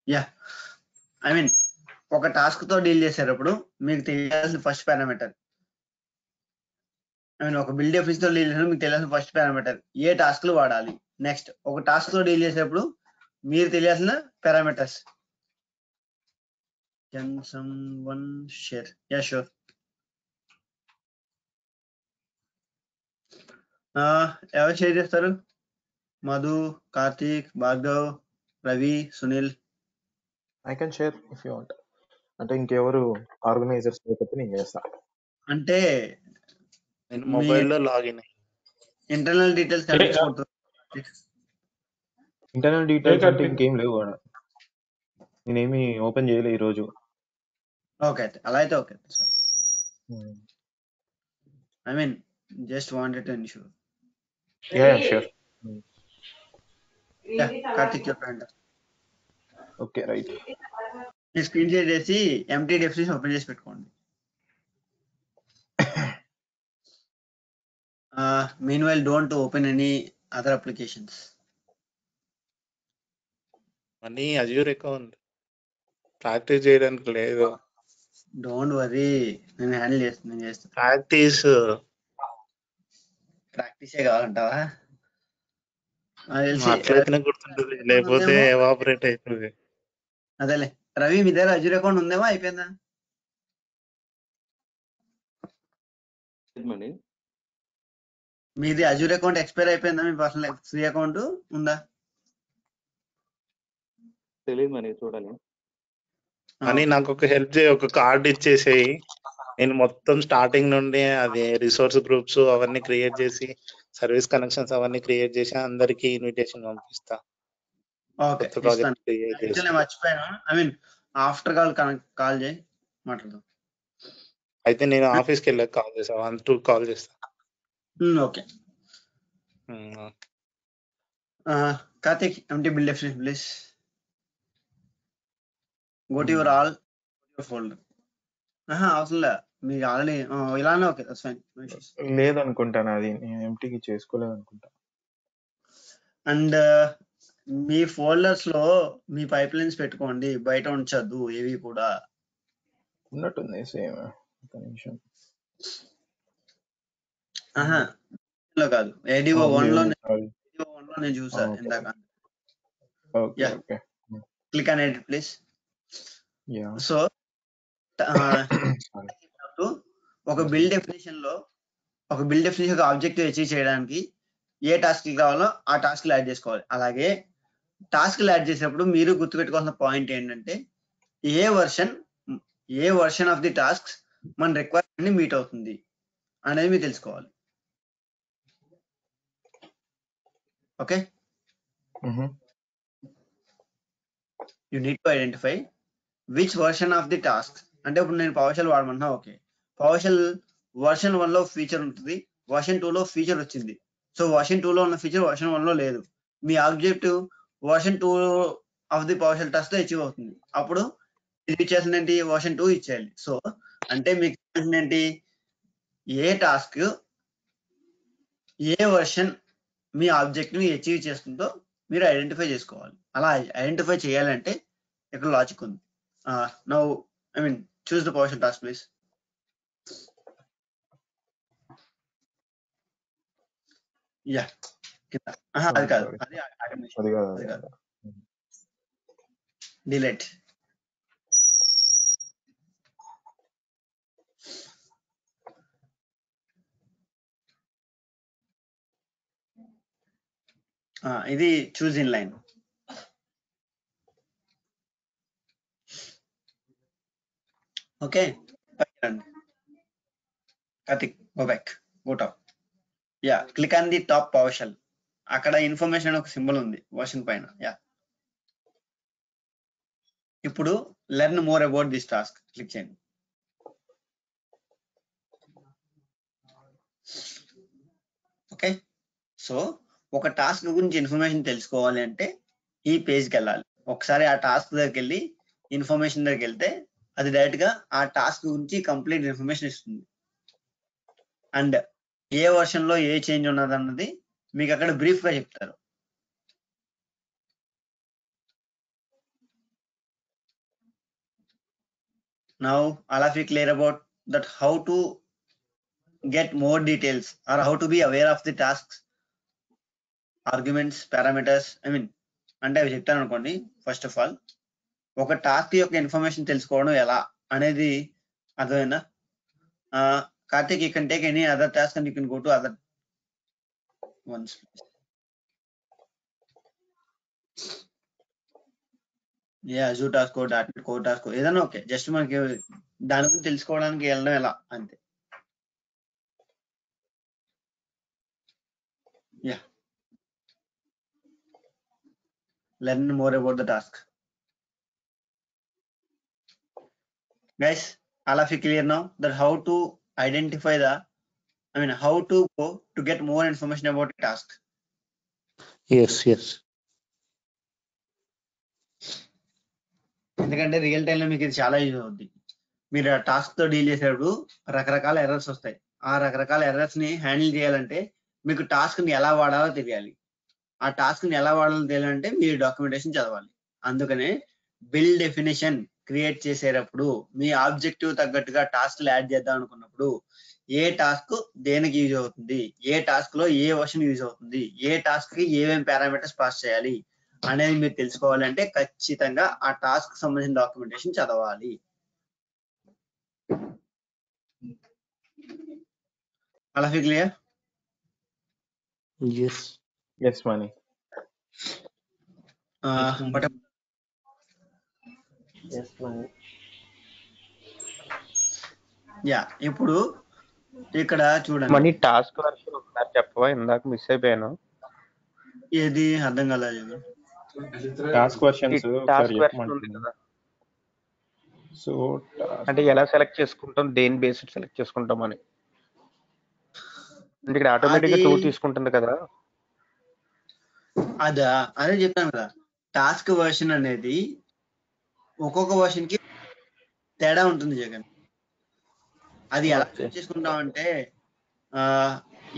యా ఒక టాస్క్ తో డీల్ చేసేటప్పుడు మీకు తెలియాల్సిన ఫస్ట్ పారామీటర్, ఒక బిల్డ్ డెఫినిషన్ తో డీల్ చేసేటప్పుడు మీకు తెలియాల్సిన ఫస్ట్ పారామీటర్ ఏ టాస్క్లు వాడాలి. నెక్స్ట్ ఒక టాస్క్ తో డీల్ చేసేటప్పుడు మీరు తెలియాల్సిన parameters. Can someone share? Yeah sure. ఎవరు షేర్ చేస్తారు? Madhu, Karthik, Bhargav, Ravi, Sunil. I can share if you want. అంటే ఇంకెవరు ఆర్గనైజర్స్ లేకపోతే నేను చేస్తా. అంటే నేను మొబైల్లో లాగిన్ ఇంటర్నల్ డీటెయిల్స్ కనిపించకూడదు. ఇంటర్నల్ డీటెయిల్స్ అంటే ఇంకేం లేవు కూడా, నేనేమి ఓపెన్ చేయలే ఈరోజు. ఓకే, అలా అయితే okay. Just wanted to ensure. Yeah sure. Karthik చెప్పండి. Okay right. మీ స్క్రీన్ షేర్ చేసి ఎంటీ డెఫినిషన్ ఓపెన్ చేసి పెట్టుకోండి. Meanwhile, don't open any other applications. అని అజ్యూర్ అకౌంట్ ప్రాక్టీస్ చేయడానికి లేదు. డోంట్ వరీ, నేను హ్యాండిల్ చేస్తాను. ప్రాక్టీసే కావాలంటావా? అట్లయితేనే గుర్తుంటుంది, లేకపోతే ఎవాపరేట్ అవుతుంది. అదేలే. రవి, మీ దగ్గర అజ్యూర్ అకౌంట్ ఉందేమో, అయిపోయిందా? మీది అజ్యూర్ అకౌంట్ ఎక్స్పైర్ అయిపోయిందా? మీ పర్సనల్ ఫ్రీ అకౌంట్ ఉందా? తెలియదు మరి, చూడాలి. అని నాకు ఒక హెల్ప్ చేయి, ఒక కార్డ్ ఇచ్చేసేయి. నేను మొత్తం స్టార్టింగ్ నుండి అది రిసోర్స్ గ్రూప్స్ అవన్నీ క్రియేట్ చేసి, సర్వీస్ కనెక్షన్స్ అవన్నీ క్రియేట్ చేసి అందరికి ఇన్విటేషన్ పంపిస్తా. ఓకే, మర్చిపోయాను. ఆఫ్టర్ కాల్ చేయి, మాట్లాడదాం. అయితే నేను ఆఫీస్కి వెళ్ళాక కాల్ చేస్తా, 1-2 కాల్ చేస్తా. Okay. Karthik, empty build definition please. Go to your all folder. అవసరం మీకు ఆల్రెడీ ఇలానే. Okay, that's fine. లేదనుకుంటాను, అది నేను ఎంటీకి చేసుకోలేదు అనుకుంటా. అండ్ మీ ఫోల్డర్స్ లో మీ పైప్ లైన్స్ పెట్టుకోండి, బయట ఉంచద్దు ఏవి కూడా. ఉన్నట్టుంది సేమ్. ఒక నిమిషం. లో కాదు, ADO 1 లో నేను చూసా ఇందాక. Click on edit please. So ఒక బిల్డ్ డెఫినిషన్ ఆబ్జెక్టివ్ అచీవ్ చేయడానికి ఏ టాస్క్ కావాలో ఆ టాస్క్ యాడ్ చేసుకోవాలి. అలాగే టాస్క్ యాడ్ చేసినప్పుడు మీరు గుర్తుపెట్టుకోవాల్సిన పాయింట్ ఏంటంటే, ఏ వర్షన్ ఆఫ్ ది టాస్క్ మన రిక్వైర్మెంట్ మీట్ అవుతుంది అనేది మీరు తెలుసుకోవాలి. Okay, you need to identify which version of the task. అంటే ఇప్పుడు నేను PowerShell వాడమన్నా, ఓకే, PowerShell వర్షన్ 1 లో ఫీచర్ ఉంటుంది, వర్షన్ 2 లో ఫీచర్ వచ్చింది. సో వర్షన్ 2 లో ఉన్న ఫీచర్ వర్షన్ 1 లో లేదు. మీ objective version 2 of the PowerShell task achieve అవుతుంది. అప్పుడు ఇది ఇచ్చేసింది ఏంటి? వర్షన్ 2 ఇచ్చేయాలి. సో అంటే మీకు ఏంటి, ఏ టాస్క్ ఏ వర్షన్ మీ ఆబ్జెక్ట్ ని అచీవ్ చేస్తుందో మీరు ఐడెంటిఫై చేసుకోవాలి. అలా ఐడెంటిఫై చేయాలంటే ఇక్కడ లాజిక్ ఉంది. Now choose the PowerShell task please. Yeah, అది కాదు, డిలీట్. ఇది choose in line. Okay, Karthik, go back, go top. Yeah, click on the top PowerShell. అక్కడ ఇన్ఫర్మేషన్ ఒక సింబల్ ఉంది వర్షన్ పైన. యా, ఇప్పుడు learn more about this task click చేయండి. Okay, so ఒక టాస్క్ గురించి ఇన్ఫర్మేషన్ తెలుసుకోవాలి అంటే ఈ పేజ్కి వెళ్ళాలి. ఒకసారి ఆ టాస్క్ దగ్గరికి వెళ్ళి ఇన్ఫర్మేషన్ దగ్గరికి వెళ్తే అది డైరెక్ట్ గా ఆ టాస్క్ గురించి కంప్లీట్ ఇన్ఫర్మేషన్ ఇస్తుంది. అండ్ ఏ వర్షన్ లో ఏ చేంజ్ ఉన్నది అన్నది మీకు అక్కడ బ్రీఫ్ గా చెప్తారు. Now all of you clear about that how to get more details or how to be aware of the tasks, arguments, parameters. I mean అంటే అవి చెప్తాను అనుకోండి. ఫస్ట్ ఆఫ్ ఆల్ ఒక టాస్క్ యొక్క ఇన్ఫర్మేషన్ తెలుసుకోవడం ఎలా అనేది అర్థమైందా? Karthik, you can take any other task and you can go to other once. Zoo task, co task ఏదైనా ఓకే, జస్ట్ మనకి దాని గురించి తెలుసుకోవడానికి వెళ్ళడం ఎలా అంతే. Yeah, learn more about the task. Guys, all of you clear now that how to identify how to go to get more information about a task? yes. ఎందుకంటే real టైంలో మీకు ఇది చాలా యూజ్ అవుద్ది. మీరు ఆ టాస్క్ తో డీల్ చేసేటప్పుడు రకరకాల ఎర్రర్స్ వస్తాయి. ఆ రకరకాల ఎర్రర్స్ ని హ్యాండిల్ చేయాలంటే మీకు టాస్క్ ని ఎలా వాడాలో తెలియాలి. ఆ టాస్క్ ని ఎలా వాడాలో తెలియాలంటే మీరు డాక్యుమెంటేషన్ చదవాలి. అందుకనే బిల్ డెఫినేషన్ క్రియేట్ చేసేటప్పుడు మీ ఆబ్జెక్టివ్ తగ్గట్టుగా టాస్క్ యాడ్ చేద్దాం అనుకున్నప్పుడు ఏ టాస్క్ దేనికి యూజ్ అవుతుంది, ఏ టాస్క్ లో ఏ వర్షన్ యూజ్ అవుతుంది, ఏ టాస్క్ కి ఏమేమి పారామీటర్స్ పాస్ చేయాలి అనేది మీరు తెలుసుకోవాలి అంటే ఖచ్చితంగా ఆ టాస్క్ సంబంధించిన డాక్యుమెంటేషన్ చదవాలి. అలా క్లియర్? yes Mani. యా, ఇప్పుడు ఇక్కడ చూడండి. మనీ టాస్క్ వర్షన్ ఒకసారి చెప్పవా, ఇందాక మిస్ అయిపోయాను. ఏది అర్థం కాలేదు. టాస్క్ వర్షన్స్ టాస్క్ వర్షన్ ఉంది కదా, సో అంటే ఎలా సెలెక్ట్ చేసుకుంటాం, దేని బేస్డ్ సెలెక్ట్ చేసుకుంటాం అని. అంటే ఇక్కడ ఆటోమేటిక్ గా 2 తీసుకుంటుంది కదా. అదే చెప్తాను కదా, టాస్క్ వర్షన్ అనేది ఒక్కొక్క వర్షన్ కి తేడా ఉంటుంది జగన్. అది ఎలా చేసుకుంటాం అంటే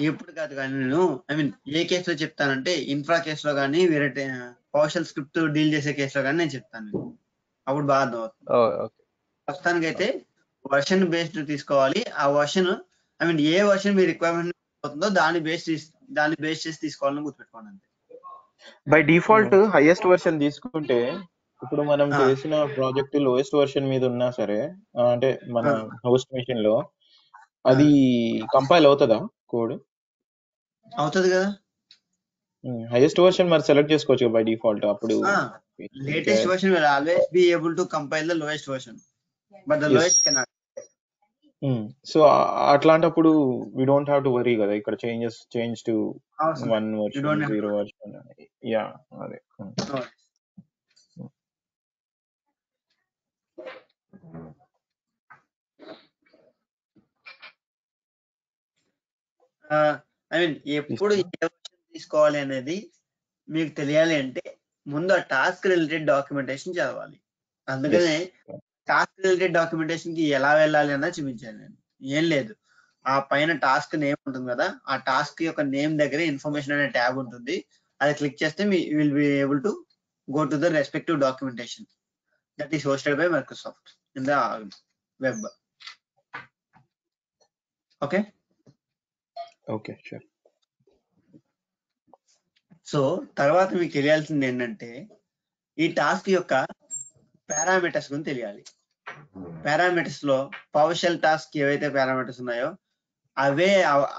ఎప్పుడు కాదు కానీ నేను ఏ కేసులో చెప్తానంటే ఇన్ఫ్రా కేసులో కానీ వేరే పవర్షల్ స్క్రిప్ట్ డీల్ చేసే కేసులో కానీ నేను చెప్తాను. అప్పుడు బాగా అర్థమవుతుంది. ప్రస్తుతానికి అయితే వర్షన్ బేస్డ్ తీసుకోవాలి. ఆ వర్షన్ ఏ వర్షన్ మీ రిక్వైర్మెంట్ అవుతుందో దాన్ని బేస్ చేసి తీసుకోవాలని గుర్తుపెట్టుకోండి అంతే. బై డిఫాల్ట్ హైయెస్ట్ వర్షన్ తీసుకుంటే ఇప్పుడు మనం చేసిన ప్రాజెక్ట్ లోయెస్ట్ వర్షన్ మీద ఉన్నా సరే, అంటే మన హోస్ట్ మెషిన్ లో అది కంపైల్ అవుతుందా కోడ్? అవుతుంది కదా. హైయెస్ట్ వర్షన్ మరి సెలెక్ట్ చేసుకోవచ్చు బై డిఫాల్ట్. అప్పుడు latest version will always be able to compile the lowest version, but the lowest cannot. So అట్లాంటప్పుడు we don't have to worry కదా, ఇక్కడ change to 1 version 0 version. Yeah, అదే. ఎప్పుడు ఏ version తీసుకోవాలి అనేది మీకు తెలియాలి అంటే ముందు ఆ టాస్క్ రిలేటెడ్ డాక్యుమెంటేషన్ చదవాలి. అందుకనే టాస్క్ రిలేటెడ్ డాక్యుమెంటేషన్ కి ఎలా వెళ్ళాలి అన్నది చూపించాను నేను. ఏం లేదు, ఆ పైన టాస్క్ నేమ్ ఉంటుంది కదా, ఆ టాస్క్ యొక్క నేమ్ దగ్గర ఇన్ఫర్మేషన్ అనే ట్యాబ్ ఉంటుంది. అది క్లిక్ చేస్తే మీ will be able to go to the respective documentation that is hosted by Microsoft in the web. Okay sure. So తర్వాత మీకు తెలియాల్సింది ఏంటంటే ఈ టాస్క్ యొక్క పారామీటర్స్ గురించి తెలియాలి. పారామీటర్స్ లో పవర్ షెల్ టాస్క్ ఏవైతే పారామీటర్స్ ఉన్నాయో అవే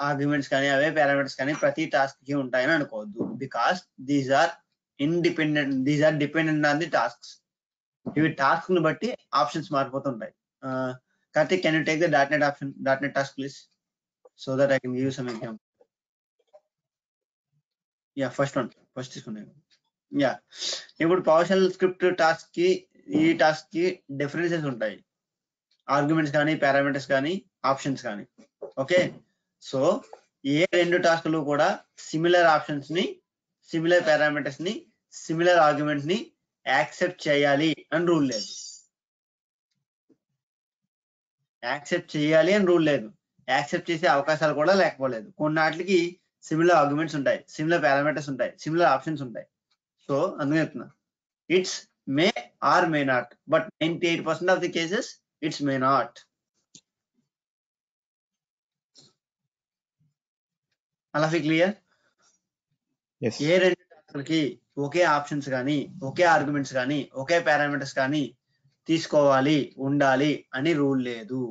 ఆర్గ్యుమెంట్స్ కానీ అవే పారామీటర్స్ కానీ ప్రతి టాస్క్ కి ఉంటాయని అనుకోవద్దు. Because these are dependent on the tasks. ఇవి టాస్క్ ని బట్టి ఆప్షన్స్ మారిపోతుంటాయి. Karthik, can you take the .NET task please, so that I can give you some example. Yeah, first తీసుకున్నాను. యా, ఇప్పుడు పవర్ షెల్ స్క్రిప్ట్ టాస్క్ కి ఈ task కి differences ఉంటాయి, ఆర్గ్యుమెంట్స్ కానీ పారామీటర్స్ కానీ ఆప్షన్స్ కానీ. ఓకే, సో ఏ 2 టాస్క్లు కూడా సిమిలర్ ఆప్షన్స్ ని, సిమిలర్ పారామీటర్స్ ని, సిమిలర్ ఆర్గ్యుమెంట్స్ ని యాక్సెప్ట్ చేయాలి అని రూల్ లేదు. యాక్సెప్ట్ చేయాలి అని రూల్ లేదు. యాక్సెప్ట్ చేసే అవకాశాలు కూడా లేకపోలేదు. కొన్నాటికి సిమిలర్ ఆర్గ్యుమెంట్స్ ఉంటాయి, సిమిలర్ పారామీటర్స్ ఉంటాయి, సిమిలర్ ఆప్షన్స్ ఉంటాయి. సో అందుకే చెప్తున్నా, it's may or may not, but 98% of the cases it's may not. అలా క్లియర్? Yes. ఏ 2 టాస్క్లకి ఒకే ఆప్షన్స్ కానీ, ఒకే ఆర్గ్యుమెంట్స్ కానీ, ఒకే పారామీటర్స్ కానీ తీసుకోవాలి, ఉండాలి అని రూల్ లేదు.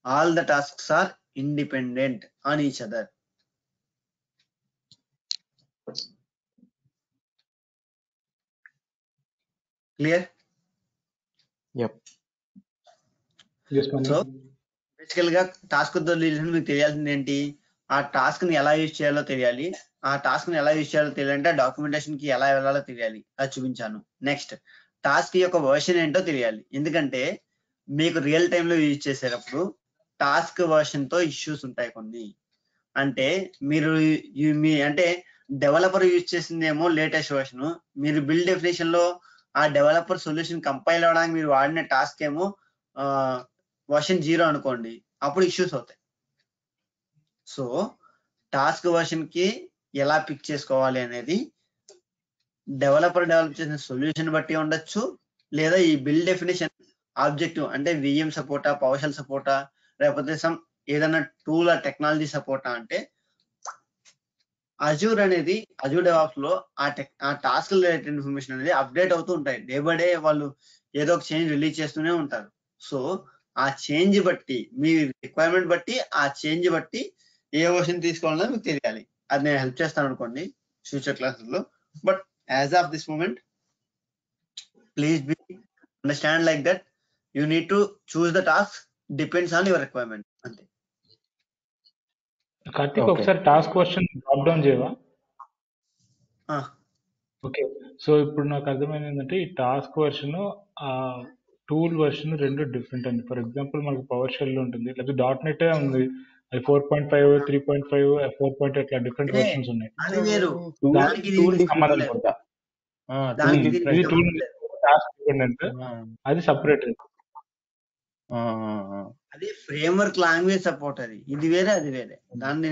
All the tasks are independent on each other. Clear? Yep. Yes, Manu. So బేసికల్ గా టాస్క్ తో రిలేషన్ మీకు తెలియాల్సింది ఏంటి? ఆ టాస్క్ ని ఎలా యూజ్ చేయాలో తెలియాలి. ఆ టాస్క్ ని ఎలా యూజ్ చేయాలో తెలియాలంటే డాక్యుమెంటేషన్ కి ఎలా వెళ్ళాలో తెలియాలి. అది చూపించాను. నెక్స్ట్, టాస్క్ యొక్క వర్షన్ ఏంటో తెలియాలి. ఎందుకంటే మీకు రియల్ టైమ్ లో యూజ్ చేసేటప్పుడు టాస్క్ వర్షన్ తో ఇష్యూస్ ఉంటాయి కొన్ని. అంటే మీరు అంటే డెవలపర్ యూజ్ చేసిందేమో లేటెస్ట్ వర్షన్, మీరు బిల్డ్ డెఫినేషన్ లో ఆ డెవలపర్ సొల్యూషన్ కంపైల్ అవడానికి మీరు వాడిన టాస్క్ ఏమో వర్షన్ 0 అనుకోండి, అప్పుడు ఇష్యూస్ అవుతాయి. సో టాస్క్ వర్షన్ కి ఎలా పిక్ చేసుకోవాలి అనేది డెవలపర్ డెవలప్ చేసిన సొల్యూషన్ బట్టి ఉండొచ్చు, లేదా ఈ బిల్డ్ డెఫినేషన్ ఆబ్జెక్టివ్ అంటే విఎం సపోర్టా, పవర్షెల్ సపోర్టా, లేకపోతే సమ్ ఏదైనా టూల్ ఆ టెక్నాలజీ సపోర్టా. అంటే అజూర్ అనేది, అజూర్ డెవాప్స్ లో ఆ టాస్క్ రిలేటెడ్ ఇన్ఫర్మేషన్ అనేది అప్డేట్ అవుతూ ఉంటాయి. డే బై డే వాళ్ళు ఏదో ఒక చేంజ్ రిలీజ్ చేస్తూనే ఉంటారు. సో ఆ చేంజ్ బట్టి, మీ రిక్వైర్మెంట్ బట్టి, ఆ చేంజ్ బట్టి ఏ వర్షన్ తీసుకోవాలో మీకు తెలియాలి. అది నేను హెల్ప్ చేస్తాను అనుకోండి ఫ్యూచర్ క్లాసెస్ లో. But as of this moment please be understand like that you need to choose the task depends on your requirement. అంతే. కార్తిక్, Okay. ఒకసారి టాస్క్ వర్షన్ డ్రాప్ డౌన్ చేయవా? ఓకే. సో ఇప్పుడు నాకు అర్థమైంది ఏంటంటే ఈ టాస్క్ వర్షన్, ఆ టూల్ వర్షన్ రెండు డిఫరెంట్ అండి. ఫర్ ఎగ్జాంపుల్ మనకు పవర్ షెల్ ఉంటుంది, లేకపోతే .NET ఉంది, అది 4.5, 3.5, 4. అట్లా డిఫరెంట్ వర్షన్స్ ఉన్నాయి. అది వేరు, Tool దానికి tool దీనికి different సంబంధం లేదు. అనుకుంటా. దానికి tool దీనికి ఇది different. టూల్ సంబంధం లేదు. టాస్క్ డిపెండెంట్, అది సపరేట్. అది ఫ్రేమ్వర్క్ లాంగ్వేజ్ సపోర్ట్. అది ఇది వేరే, అది వేరే. దాన్ని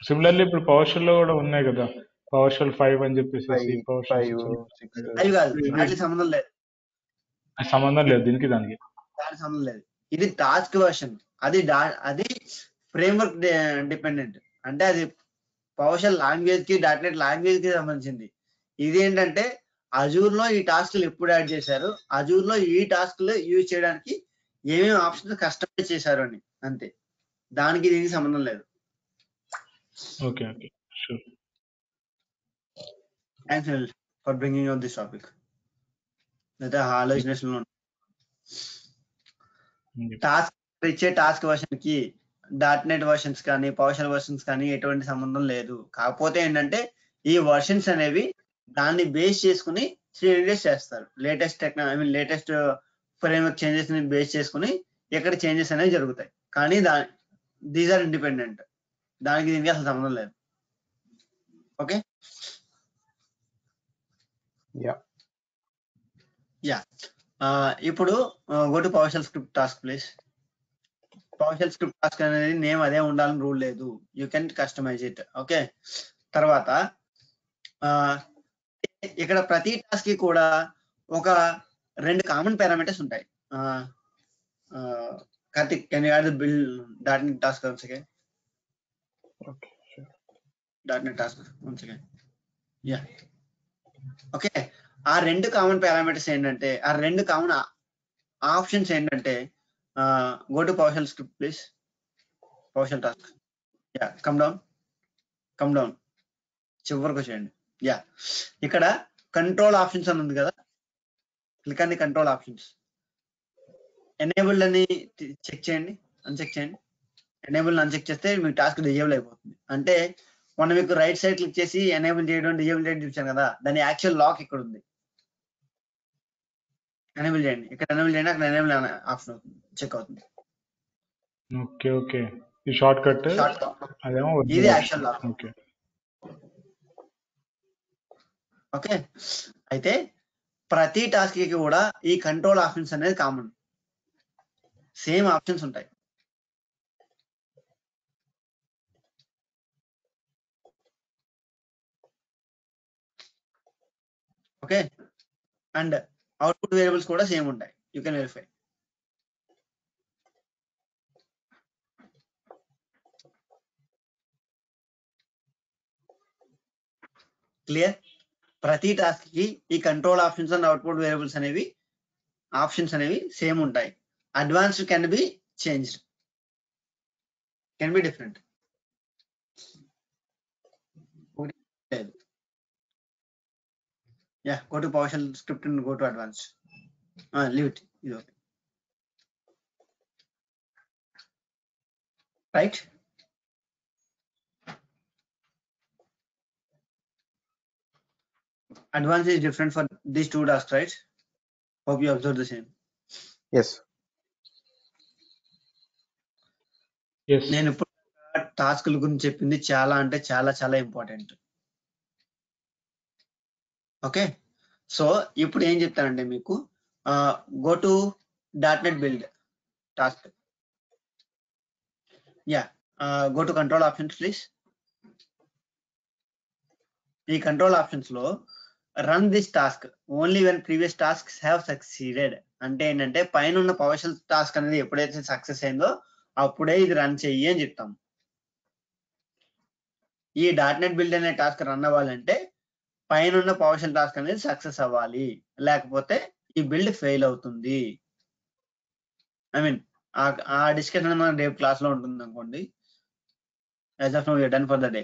సిమిలర్లీ ఇప్పుడు పవర్ షెల్ లో కూడా ఉన్నాయి కదా, పవర్ షెల్ 5 అని చెప్పేసి, 5, పవర్ షెల్ 6. అది కాదు, వాటికి సంబంధం లేదు. సంబంధం లేదు దీనికి దానికి. దానికి సంబంధం లేదు. ఇది టాస్క్ వర్షన్, అది ఫ్రేమ్వర్క్ డిపెండెంట్. అంటే అది పవర్షెల్ లాంగ్వేజ్ కి, .NET లాంగ్వేజ్ కి సంబంధించింది. ఇది ఏంటంటే అజూర్ లో ఈ టాస్క్లు ఎప్పుడు యాడ్ చేశారు, అజూర్ లో ఈ టాస్క్లు యూజ్ చేయడానికి ఏమేమి ఆప్షన్స్ కస్టమైజ్ చేశారు అని, అంతే. దానికి దీనికి సంబంధం లేదు. Okay okay, sure. Thanks for bringing out this topic. అయితే ఆలోచన టాస్క్ ఇచ్చే టాస్క్ వర్షన్ కి .NET వర్షన్స్ కానీ, పవర్షెల్ వర్షన్స్ కానీ ఎటువంటి సంబంధం లేదు. కాకపోతే ఏంటంటే ఈ వర్షన్స్ అనేవి దాన్ని బేస్ చేసుకుని చేంజెస్ చేస్తారు. లేటెస్ట్ లేటెస్ట్ ఫ్రేమ్వర్క్ చేంజెస్ ని బేస్ చేసుకుని ఎక్కడ చేంజెస్ అనేవి జరుగుతాయి. కానీ దీస్ ఆర్ ఇండిపెండెంట్. దానికి దీనికి అసలు సంబంధం లేదు. Okay, yeah. ఇప్పుడు go to PowerShell script task please. PowerShell script task అనేది నేమ్ అదే ఉండాలని రూల్ లేదు. You can customise it. Okay, తర్వాత ఇక్కడ ప్రతి టాస్క్ కి కూడా ఒక 2 కామన్ పారామీటర్స్ ఉంటాయి. Karthik, can you add the build .NET task once again? Okay, sure. .NET task once again. Yeah, okay. ఆ 2 కామన్ పారామీటర్స్ ఏంటంటే, ఆ 2 కామన్ ఆప్షన్స్ ఏంటంటే, go to PowerShell script please. PowerShell task, yeah, come down చివరికి వచ్చేయండి. Yeah, ఇక్కడ control options అని ఉంది కదా, క్లిక్ అండి కంట్రోల్ ఆప్షన్స్. ఎనేబుల్డ్ అని చెక్ చేయండి, అన్చెక్ చేయండి. ఎనేబుల్ అన్చెక్ చేస్తే మీకు టాస్క్ డిజేబుల్ అయిపోతుంది. అంటే మనం మీకు రైట్ సైడ్ క్లిక్ చేసి ఎనేబుల్ చేయడం, డిజేబుల్ చేయడం చూపించాను కదా, దాని యాక్చువల్ లాక్ ఇక్కడ ఉంది. ఎనేబుల్ చేయండి, ఇక్కడ ఎనేబుల్ చేయండి, అక్కడ ఎనేబుల్ ఆప్షన్ అవుతుంది, చెక్ అవుతుంది. ఓకే ఓకే, ఈ షార్ట్ కట్ షార్ట్ అదేమో ఇది యాక్షన్ లాక్. ఓకే. ఓకే, అయితే ప్రతి టాస్క్ కి కూడా ఈ కంట్రోల్ ఆప్షన్స్ అనేది కామన్, సేమ్ ఆప్షన్స్ ఉంటాయి. ఓకే, అండ్ అవుట్పుట్ వేరియబుల్స్ కూడా సేమ్ ఉంటాయి. You can verify. క్లియర్? ప్రతి టాస్క్ కి ఈ control options and output variables అనేవి ఆప్షన్స్ అనేవి సేమ్ ఉంటాయి. Advanced can be changed, can be different. Yeah, go to PowerShell script and go to advanced. Leave it. It's okay. Right? Advanced is different for these two tasks, right? Hope you observe the same. Yes. Yes. నేను ఇప్పుడు టాస్క్ల గురించి చెప్పింది చాలా అంటే చాలా చాలా important. Okay, so ఇప్పుడు ఏం చెప్తానంటే మీకు go to .NET build task. Yeah, go to control options please. ఈ కంట్రోల్ ఆప్షన్స్ లో run this task only when previous tasks have succeeded అంటే ఏంటంటే పైన ఉన్న PowerShell టాస్క్ అనేది ఎప్పుడైతే సక్సెస్ అయిందో అప్పుడే ఇది రన్ చెయ్యి అని చెప్తాం. ఈ .NET బిల్డ్ అనే టాస్క్ రన్ అవ్వాలంటే పైన ఉన్న PowerShell టాస్క్ అనేది సక్సెస్ అవ్వాలి, లేకపోతే ఈ బిల్డ్ ఫెయిల్ అవుతుంది. ఐ మీన్ ఆ డిస్కషన్ మన రేపు క్లాస్ లో ఉంటుంది అనుకోండి. As of now we are done for the day.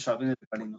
Shopping recording.